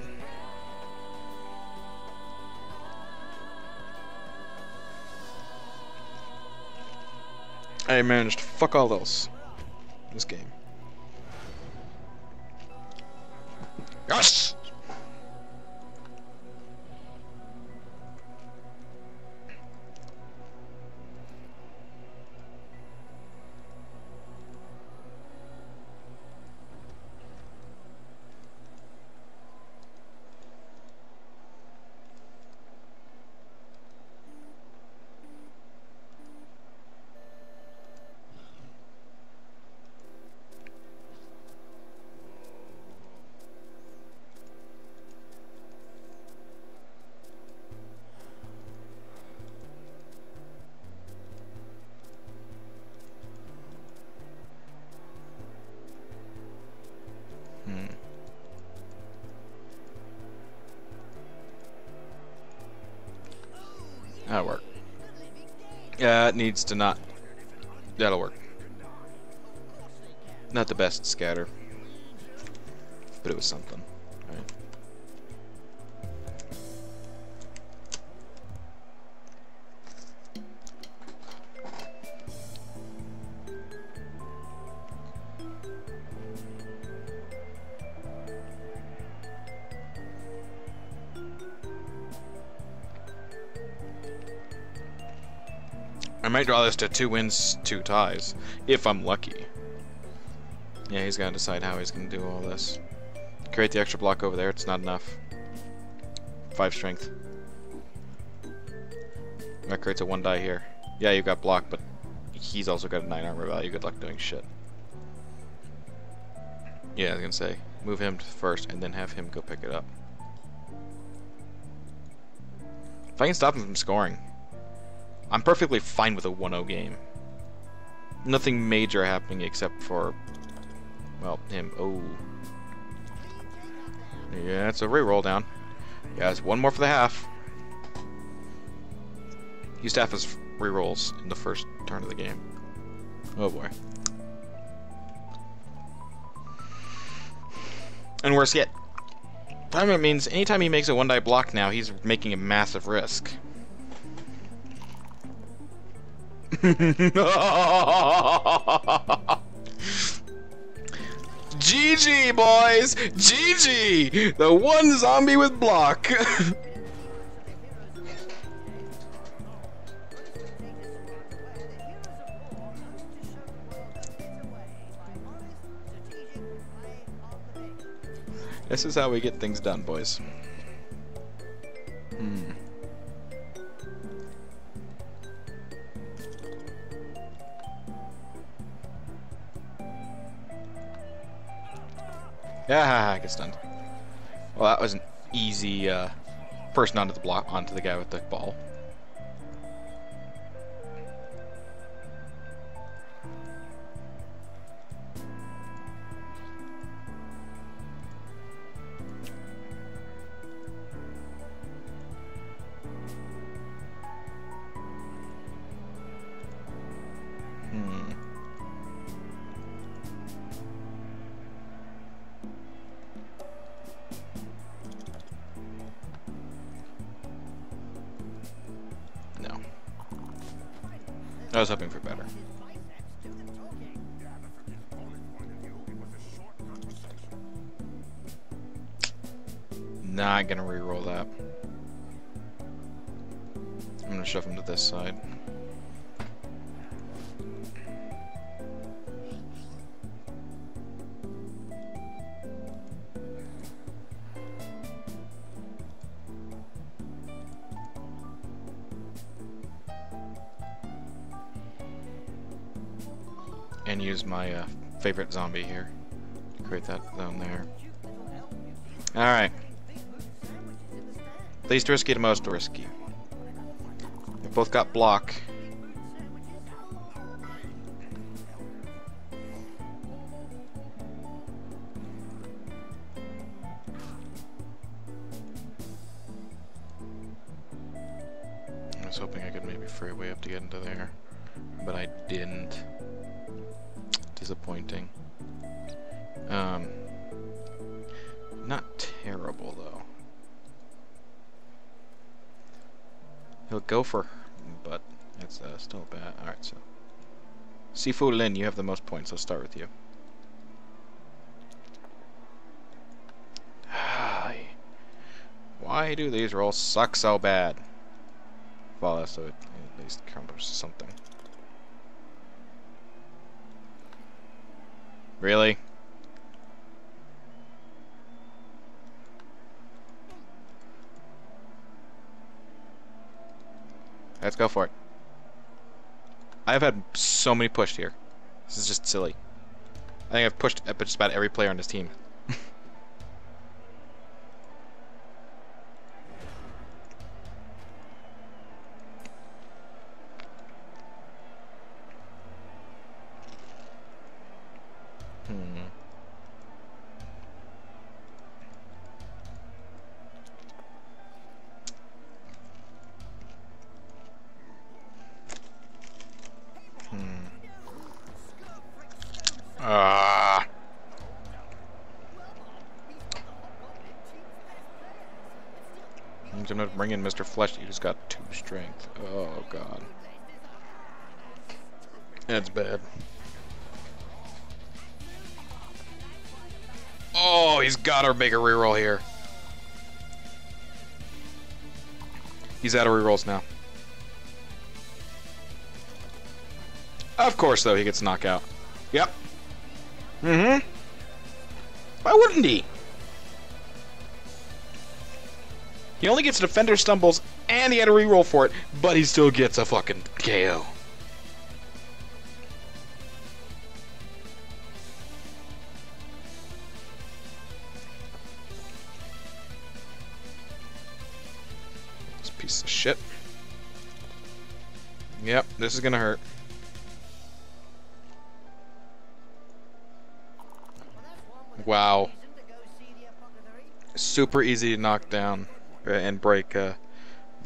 I managed fuck all else in this game. Yes! That'll work. Yeah, it needs to not. That'll work. Not the best scatter, but it was something. Right? I might draw this to 2 wins, 2 ties, if I'm lucky. Yeah, he's gotta decide how he's gonna do all this. Create the extra block over there, it's not enough. 5 strength. That creates a 1 die here. Yeah, you've got block, but he's also got a 9 armor value. Good luck doing shit. Yeah, I was gonna say, move him first and then have him go pick it up. If I can stop him from scoring, I'm perfectly fine with a 1-0 game. Nothing major happening except for, well, him. Oh. Yeah, it's a re-roll down. Yeah, it's 1 more for the half. Used to have his re-rolls in the first turn of the game. Oh boy. And worse yet, that means anytime he makes a 1-die block now, he's making a massive risk. GG, boys! GG! The 1 zombie with block! This is how we get things done, boys. Yeah, I get stunned. Well, that was an easy person onto the block, onto the guy with the ball. I was hoping for better. Not gonna re-roll that. I'm gonna shove him to this side. And use my favorite zombie here. Create that down there. Alright. Least risky to most risky. They both got block. I was hoping I could maybe fray way up to get into there, but I didn't. Disappointing. Not terrible though. He'll go for, but it's still bad. Alright, so Sifu Lin, you have the most points. Let's start with you. Why do these rolls suck so bad? Well, so it at least accomplishes something. Really? Let's go for it. I've had so many pushed here. This is just silly. I think I've pushed just about every player on this team. I'm gonna bring in Mr. Flesh, who's got 2 strength. Oh god. That's bad. Oh, he's gotta make a reroll here. He's out of rerolls now. Of course, though, he gets knocked out. Yep. Mm-hmm. Why wouldn't he? He only gets defender stumbles, and he had a reroll for it, but he still gets a fucking KO. This piece of shit. Yep, this is gonna hurt. Wow. Super easy to knock down and break the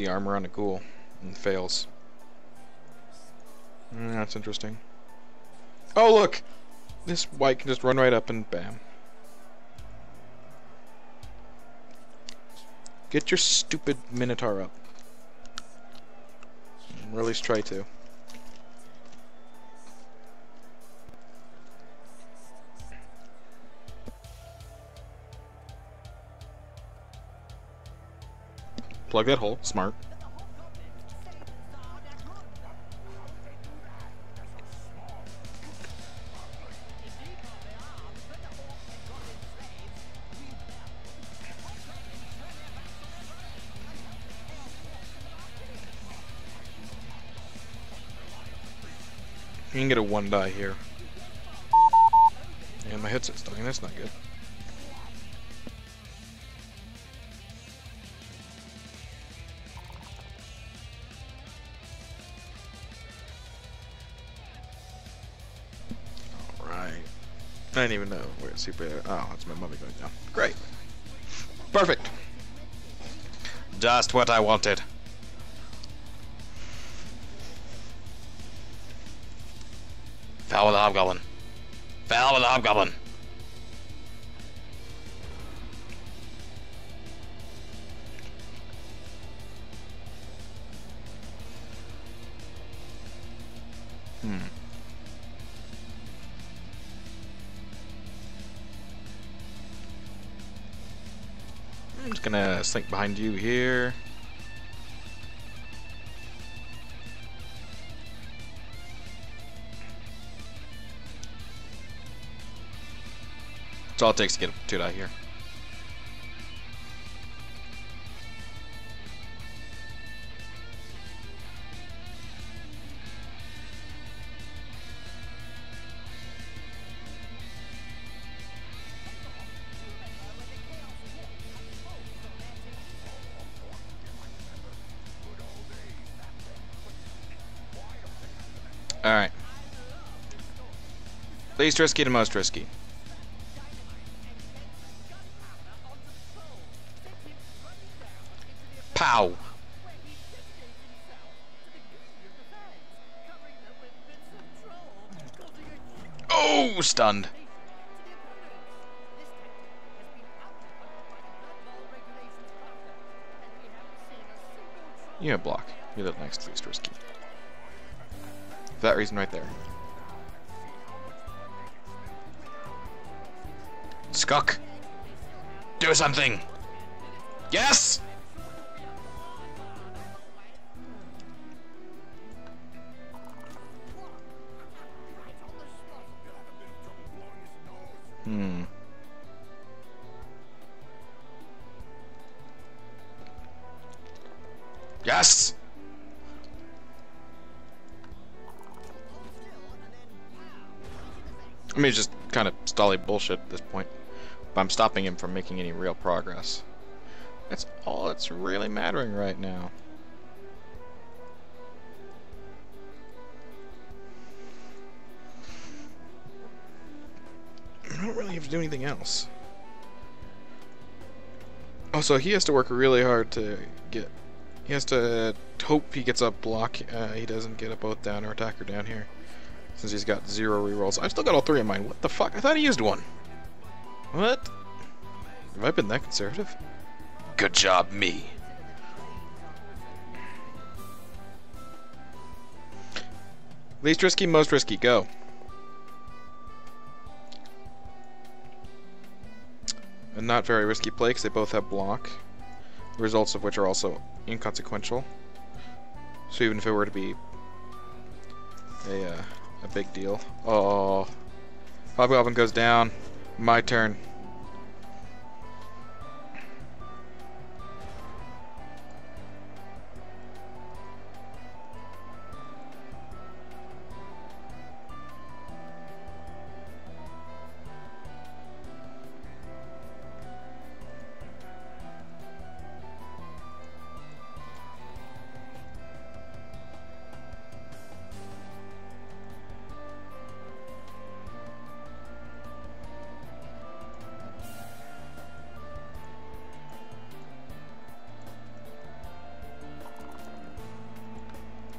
armor on a ghoul, and fails. That's interesting. Oh look! This white can just run right up and bam. Get your stupid Minotaur up. Or at least try to. Plug that hole. Smart. You can get a 1 die here. And my headset's dying. That's not good. I didn't even know where it's super. Oh, that's my mummy going down. Great. Perfect. Just what I wanted. Foul with the hobgoblin. Foul with the hobgoblin. I'm just gonna slink behind you here. That's all it takes to get a 2 die here. Alright. Least risky to most risky. Pow! Oh, stunned. You have block. You're the next least risky. For that reason right there. Skuck! Do something! Yes! Yes! I mean, it's just kind of stally bullshit at this point. But I'm stopping him from making any real progress. That's all that's really mattering right now. I don't really have to do anything else. Also, he has to work really hard to get... He has to hope he gets a block. He doesn't get a both down or attacker down here. Since he's got 0 rerolls. I've still got all 3 of mine. What the fuck? I thought he used 1. What? Have I been that conservative? Good job, me. Least risky, most risky. Go. A not very risky play because they both have block. The results of which are also inconsequential. So even if it were to be a big deal. Oh, Hobgoblin goes down. My turn.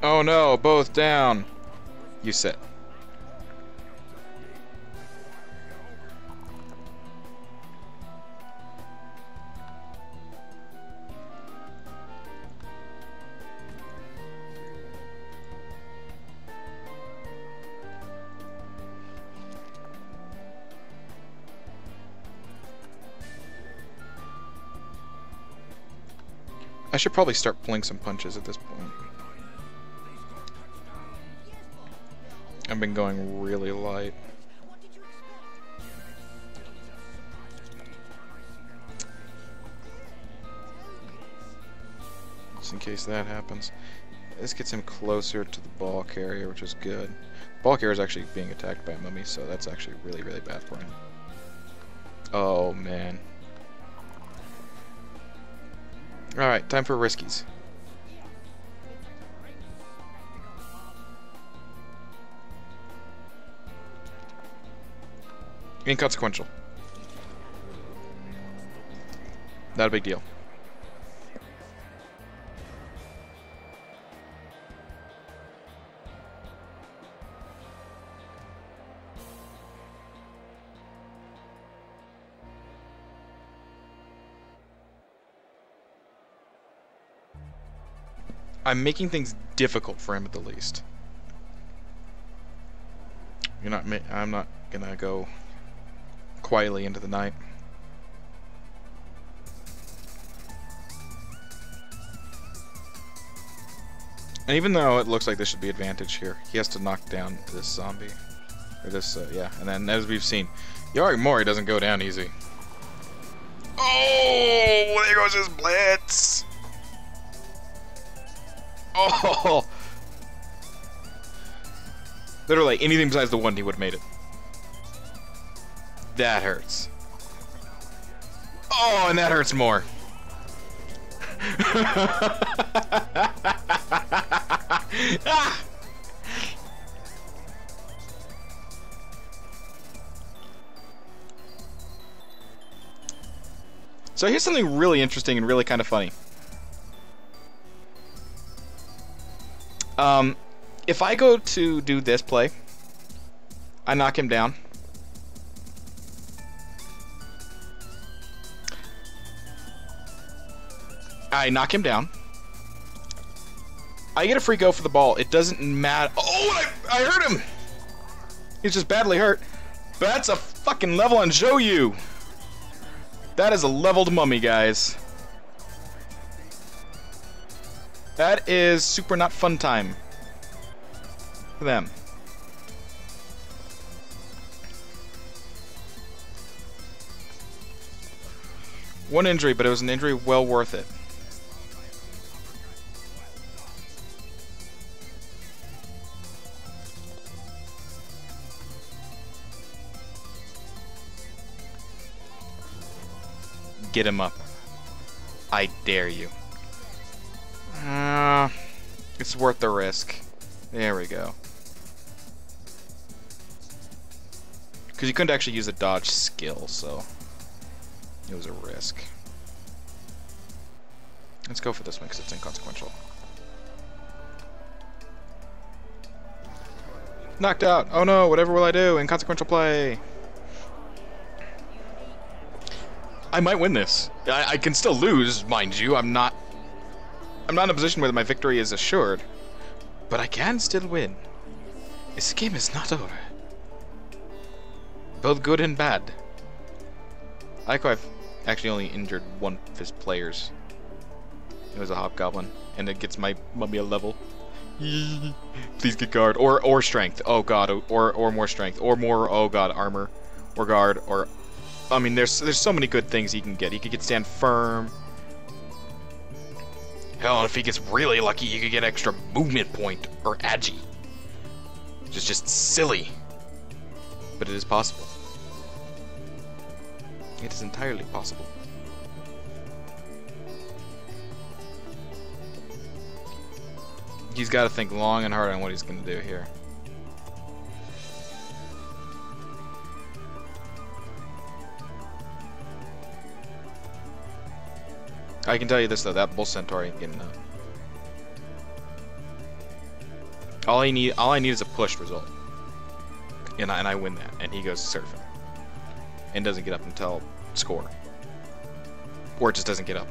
Oh no, both down. You sit. I should probably start pulling some punches at this point. I've been going really light. Just in case that happens. This gets him closer to the ball carrier, which is good. Ball carrier is actually being attacked by a mummy, so that's actually really, really bad for him. Oh, man. Alright, time for riskies. Inconsequential. Not a big deal. I'm making things difficult for him at the least. I'm not gonna go quietly into the night. And even though it looks like this should be advantage here, he has to knock down this zombie. Or this, yeah. And then, as we've seen, Mori doesn't go down easy. Oh, there goes his blitz! Oh! Literally, anything besides the 1, he would have made it. That hurts. Oh, and that hurts more. So here's something really interesting and really kind of funny. If I go to do this play, I knock him down. I knock him down. I get a free go for the ball. It doesn't matter. Oh, I hurt him. He's just badly hurt. But that's a fucking level on Joyu. That is a leveled mummy, guys. That is super not fun time for them. One injury, but it was an injury well worth it. Get him up. I dare you. It's worth the risk. There we go. Because you couldn't actually use a dodge skill, so it was a risk. Let's go for this one because it's inconsequential. Knocked out. Oh no, whatever will I do? Inconsequential play. I might win this. I can still lose, mind you. I'm not in a position where my victory is assured. But I can still win. This game is not over. Both good and bad. I like how I've actually only injured one of his players. It was a hobgoblin, and it gets my mummy a level. Please get guard or strength. Oh god, or more strength, or more. Oh god, armor, or guard, or. I mean, there's so many good things he can get. He could get stand firm. Hell, and if he gets really lucky, he could get extra movement point or agi. Which is just silly, but it is possible. It is entirely possible. He's got to think long and hard on what he's going to do here. I can tell you this though, that bull centaur ain't getting up. All I need is a push result, and I win that, and he goes surfing, and doesn't get up until score, or it just doesn't get up.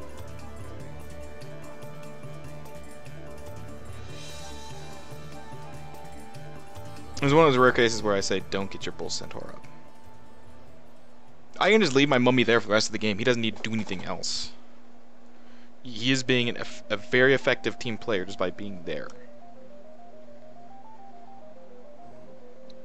It was one of those rare cases where I say, don't get your bull centaur up. I can just leave my mummy there for the rest of the game. He doesn't need to do anything else. He is being a very effective team player just by being there.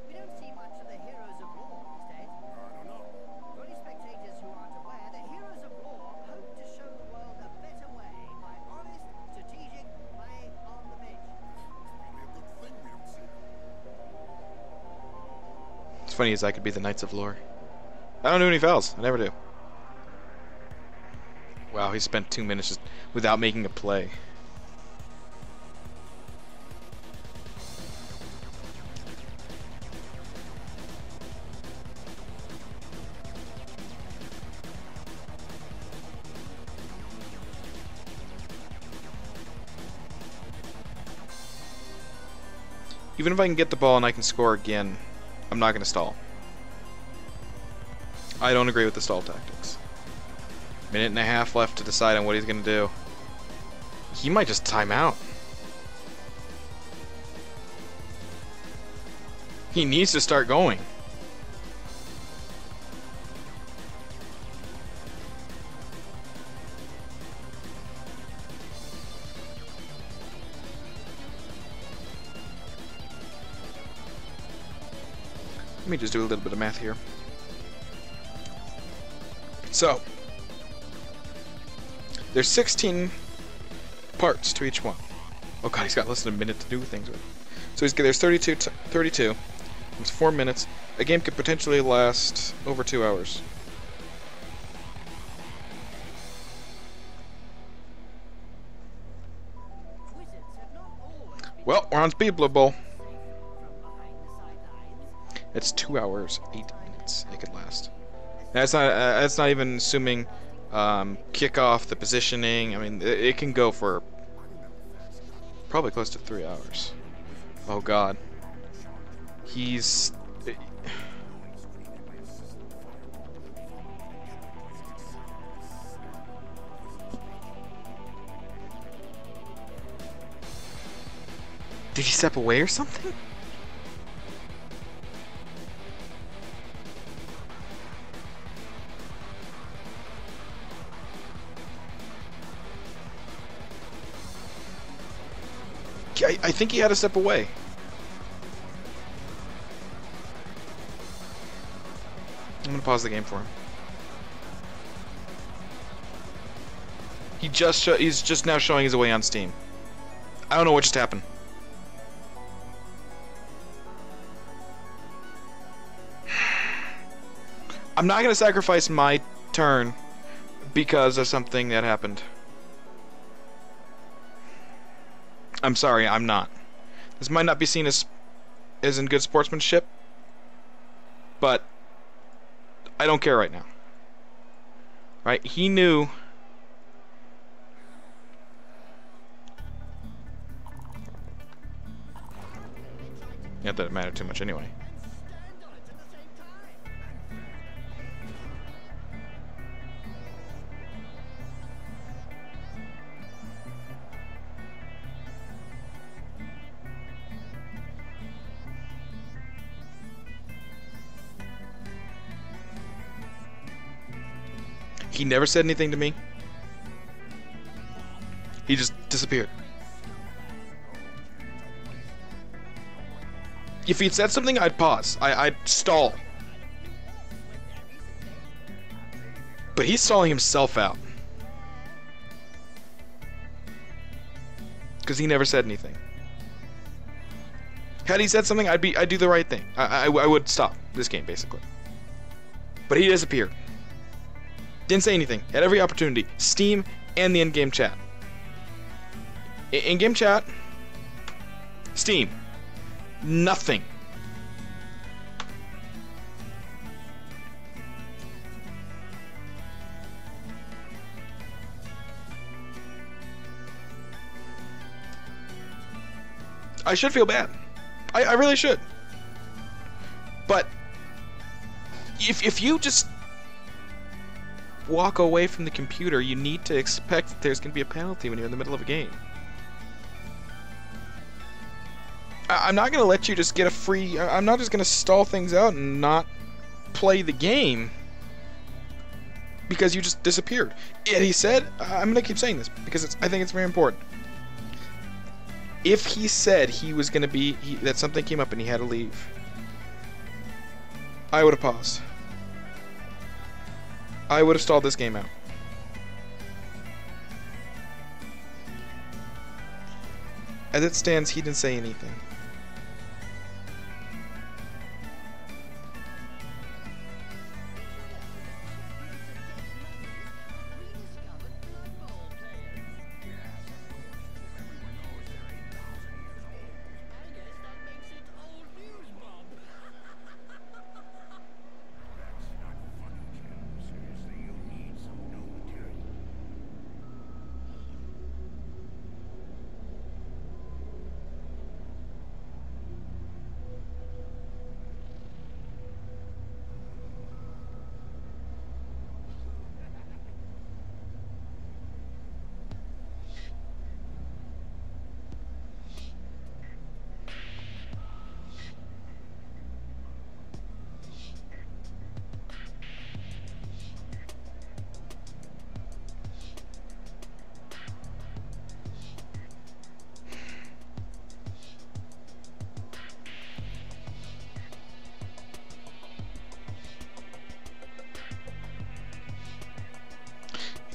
We don't see much of the heroes of war these days. I don't know. For any spectators who aren't aware, the heroes of war hope to show the world a better way by honest, strategic play on the pitch. Probably a good thing we don't see. It's funny as I could be the Knights of Lore. I don't do any fouls. I never do. Wow, he spent 2 minutes just without making a play. Even if I can get the ball and I can score again, I'm not going to stall. I don't agree with the stall tactics. Minute and a half left to decide on what he's going to do. He might just time out. He needs to start going. Let me just do a little bit of math here. So, there's 16 parts to each one. Oh god, he's got less than a minute to do things with. So there's 32. It's 4 minutes. A game could potentially last over 2 hours. Well, we're on Speed Blood Bowl. It's 2 hours, 8 minutes it could last. That's not even assuming kick off, the positioning. I mean, it can go for probably close to 3 hours. Oh God. He's... Did he step away or something? I think he had to step away. I'm gonna pause the game for him. He's just now showing his away on Steam. I don't know what just happened. I'm not gonna sacrifice my turn because of something that happened. I'm sorry, I'm not. This might not be seen as in good sportsmanship, but I don't care right now. Right? He knew. Not that it mattered too much anyway. He never said anything to me. He just disappeared. If he'd said something, I'd pause. I'd stall. But he's stalling himself out. Because he never said anything. Had he said something, I'd do the right thing. I would stop this game, basically. But he disappeared. Didn't say anything. Had every opportunity. Steam and the in-game chat. In-game chat. Steam. Nothing. I should feel bad. I really should. But if you just walk away from the computer, you need to expect that there's going to be a penalty when you're in the middle of a game. I'm not going to let you just get a free... I'm not just going to stall things out and not play the game because you just disappeared. And he said... I'm going to keep saying this because I think it's very important. If he said he was going to be... that something came up and he had to leave, I would have paused. I would have stalled this game out. As it stands, he didn't say anything.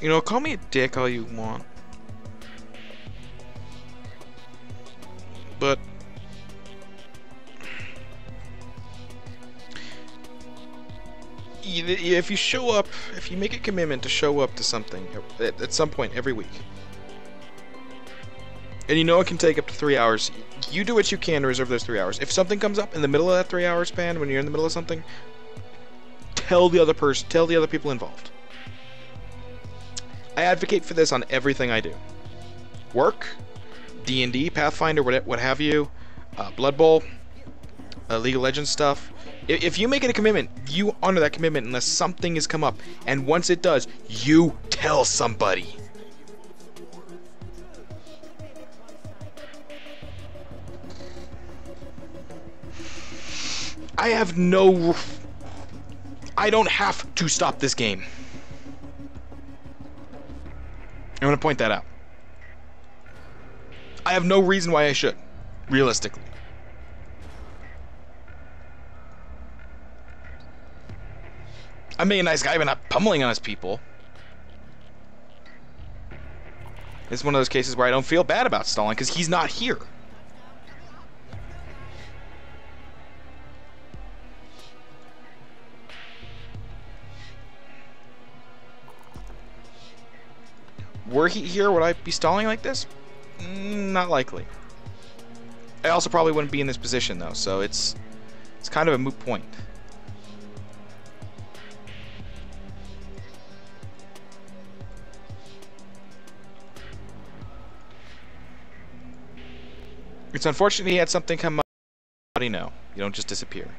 You know, call me a dick all you want. But if you show up, if you make a commitment to show up to something at some point every week, and you know it can take up to 3 hours, you do what you can to reserve those 3 hours. If something comes up in the middle of that 3 hour span, when you're in the middle of something, tell the other person, tell the other people involved. I advocate for this on everything I do. Work, D&D, Pathfinder, what have you, Blood Bowl, League of Legends stuff. If you make it a commitment, you honor that commitment unless something has come up. And once it does, you tell somebody. I don't have to stop this game. I'm going to point that out. I have no reason why I should, realistically. I'm being a nice guy, but not pummeling honest people. It's one of those cases where I don't feel bad about stalling because he's not here. Were he here, would I be stalling like this? Not likely. I also probably wouldn't be in this position though, so it's kind of a moot point. It's unfortunate he had something come up. How do you know? You don't just disappear.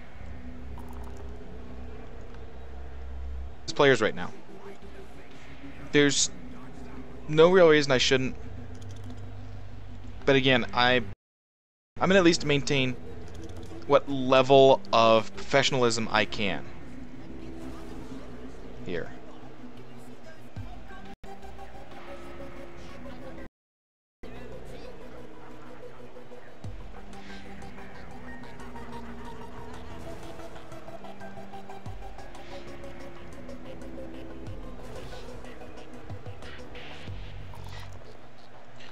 There's players right now. There's no real reason I shouldn't. But again, I'm gonna at least maintain what level of professionalism I can here.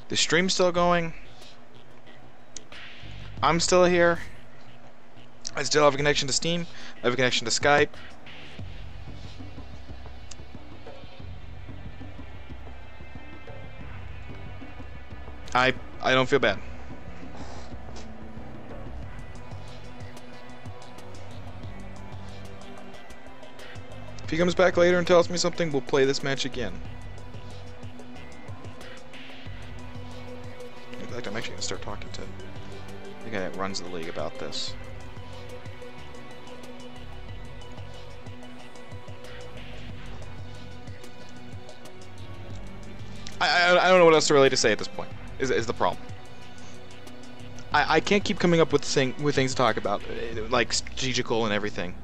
The stream's still going. I'm still here. I still have a connection to Steam. I have a connection to Skype. I don't feel bad. If he comes back later and tells me something, we'll play this match again. In fact, I'm actually going to start talking to the guy that runs the league about this. I don't know what else to really to say at this point, is the problem. I can't keep coming up with things to talk about, like strategical and everything.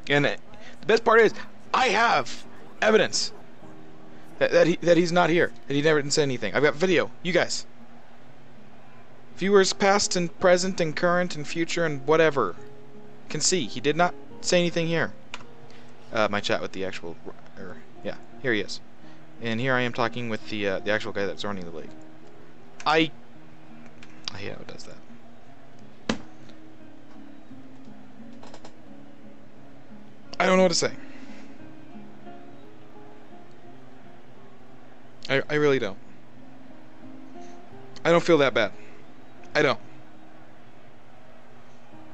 And the best part is, I have evidence that he's not here, that he never didn't say anything. I've got video. You guys, viewers, past and present and current and future and whatever, can see he did not say anything here. My chat with the actual, yeah, here he is, and here I am talking with the actual guy that's running the league. I hate how it does that. I don't know what to say. I really don't. I don't feel that bad. I don't.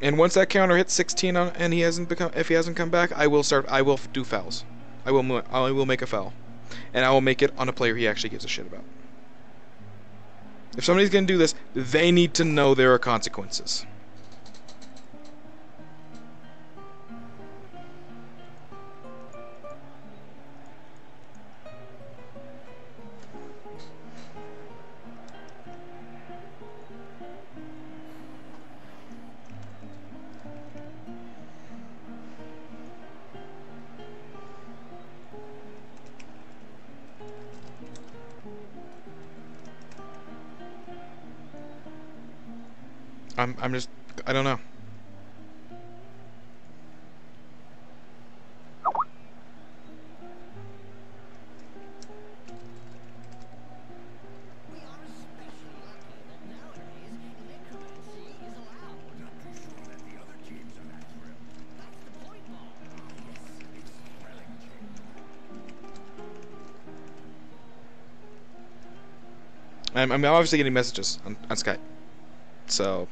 And once that counter hits 16 and if he hasn't come back, I will do fouls. I will make a foul. And I will make it on a player he actually gives a shit about. If somebody's going to do this, they need to know there are consequences. I'm just, I don't know. I'm obviously getting messages on Skype. So...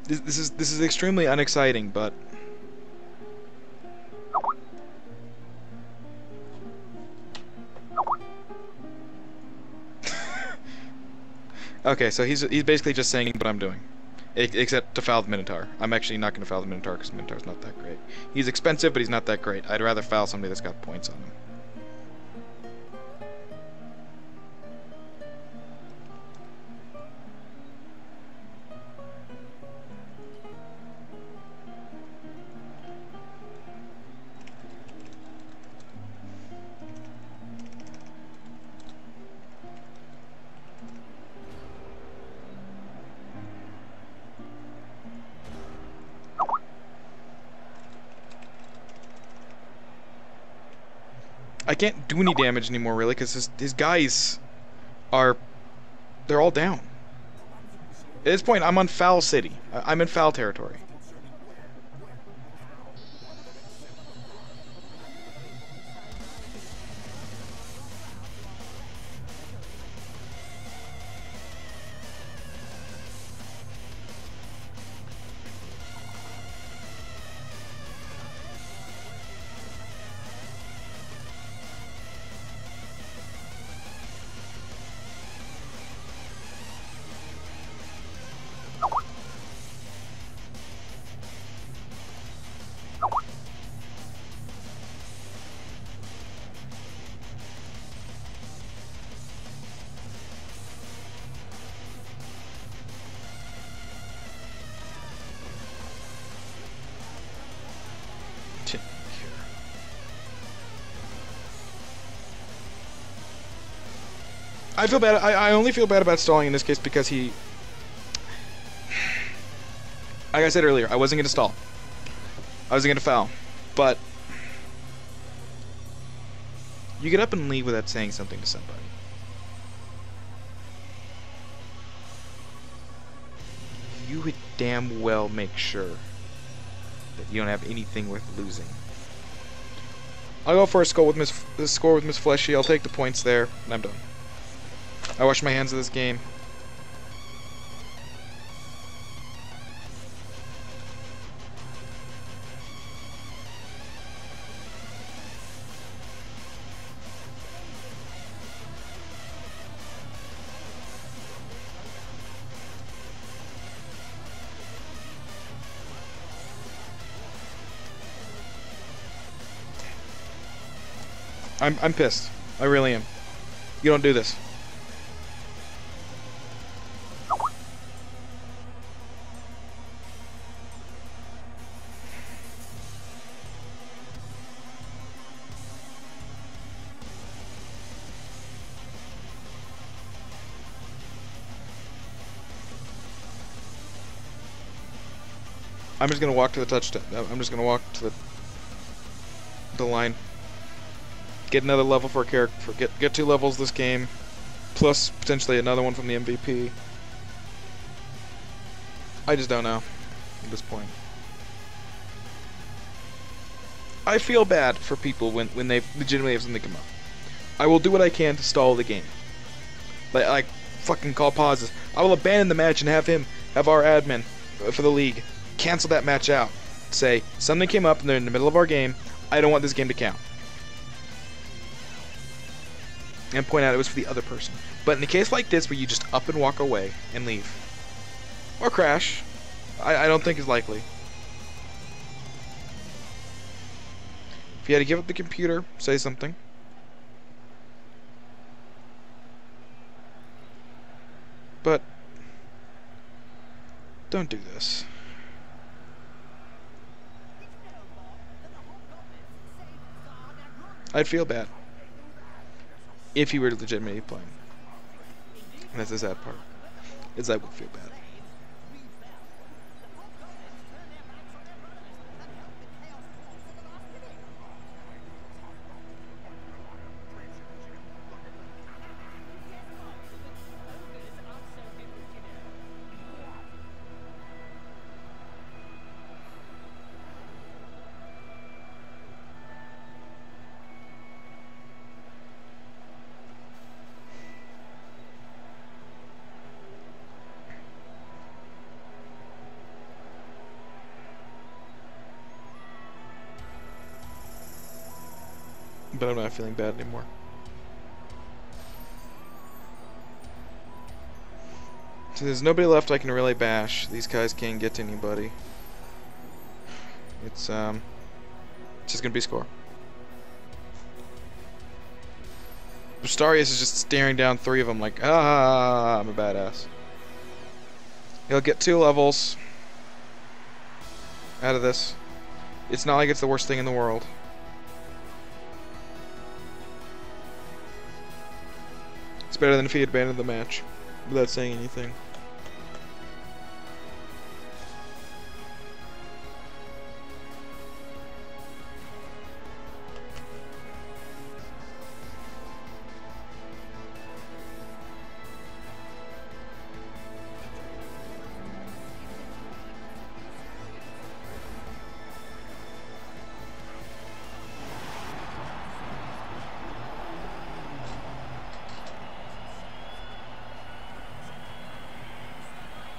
This is extremely unexciting, but okay. So he's basically just saying what I'm doing, except to foul the Minotaur. I'm actually not going to foul the Minotaur because the Minotaur's not that great. He's expensive, but he's not that great. I'd rather foul somebody that's got points on him. I can't do any damage anymore, really, because his guys are... they're all down. At this point, I'm on foul city. I'm in foul territory. I feel bad. I only feel bad about stalling in this case because he... like I said earlier, I wasn't going to stall. I wasn't going to foul. But... you get up and leave without saying something to somebody. You would damn well make sure that you don't have anything worth losing. I'll go for a score with Miss Fleshy. I'll take the points there, and I'm done. I wash my hands of this game. I'm pissed. I really am. You don't do this. I'm just gonna walk to the touchdown. I'm just gonna walk to the line. Get another level for a character. Get 2 levels this game, plus potentially another one from the MVP. I just don't know at this point. I feel bad for people when they legitimately have something come up. I will do what I can to stall the game. Like fucking call pauses. I will abandon the match and have our admin for the league cancel that match out. Say something came up and they're in the middle of our game. I don't want this game to count. And point out it was for the other person. But in a case like this where you just up and walk away and leave. Or crash. I don't think is likely. If you had to give up the computer, say something. But don't do this. Did you know, Bob, that the I'd feel bad if he were legitimately playing. And that's the sad part, is I would feel bad. But I'm not feeling bad anymore. So there's nobody left I can really bash. These guys can't get to anybody. It's just gonna be score. Bustarius is just staring down 3 of them like, ah, I'm a badass. He'll get 2 levels out of this. It's not like it's the worst thing in the world. It's better than if he had abandoned the match without saying anything.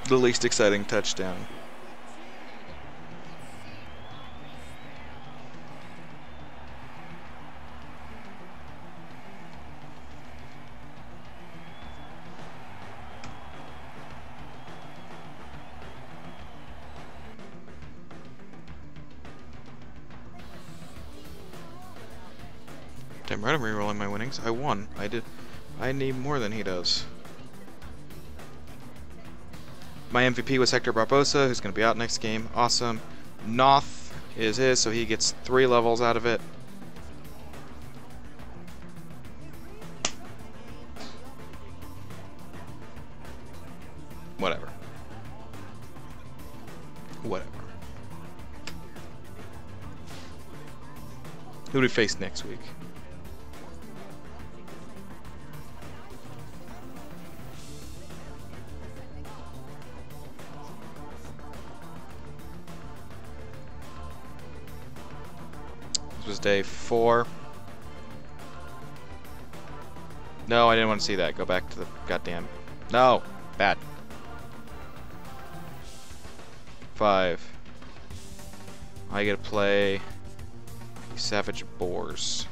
The least exciting touchdown. Damn right, I'm rerolling my winnings. I won. I did. I need more than he does. My MVP was Hector Barbosa, who's going to be out next game. Awesome. Noth is his, so he gets 3 levels out of it. Whatever. Whatever. Who do we face next week? This was day 4. No, I didn't want to see that. Go back to the goddamn... No! Bad. 5. I get to play the Savage Boars,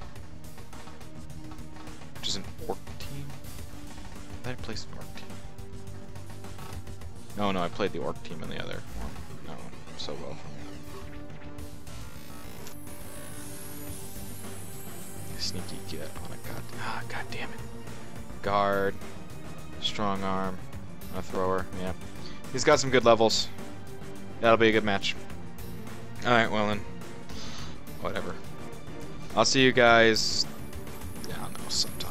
which is an orc team. Did I play an orc team? No, I played the orc team in the other one. No, so well for me. Sneaky get on a god damn it. Guard, strong arm, a thrower, yeah. He's got some good levels. That'll be a good match. Alright, well then. Whatever. I'll see you guys, I don't know, sometime.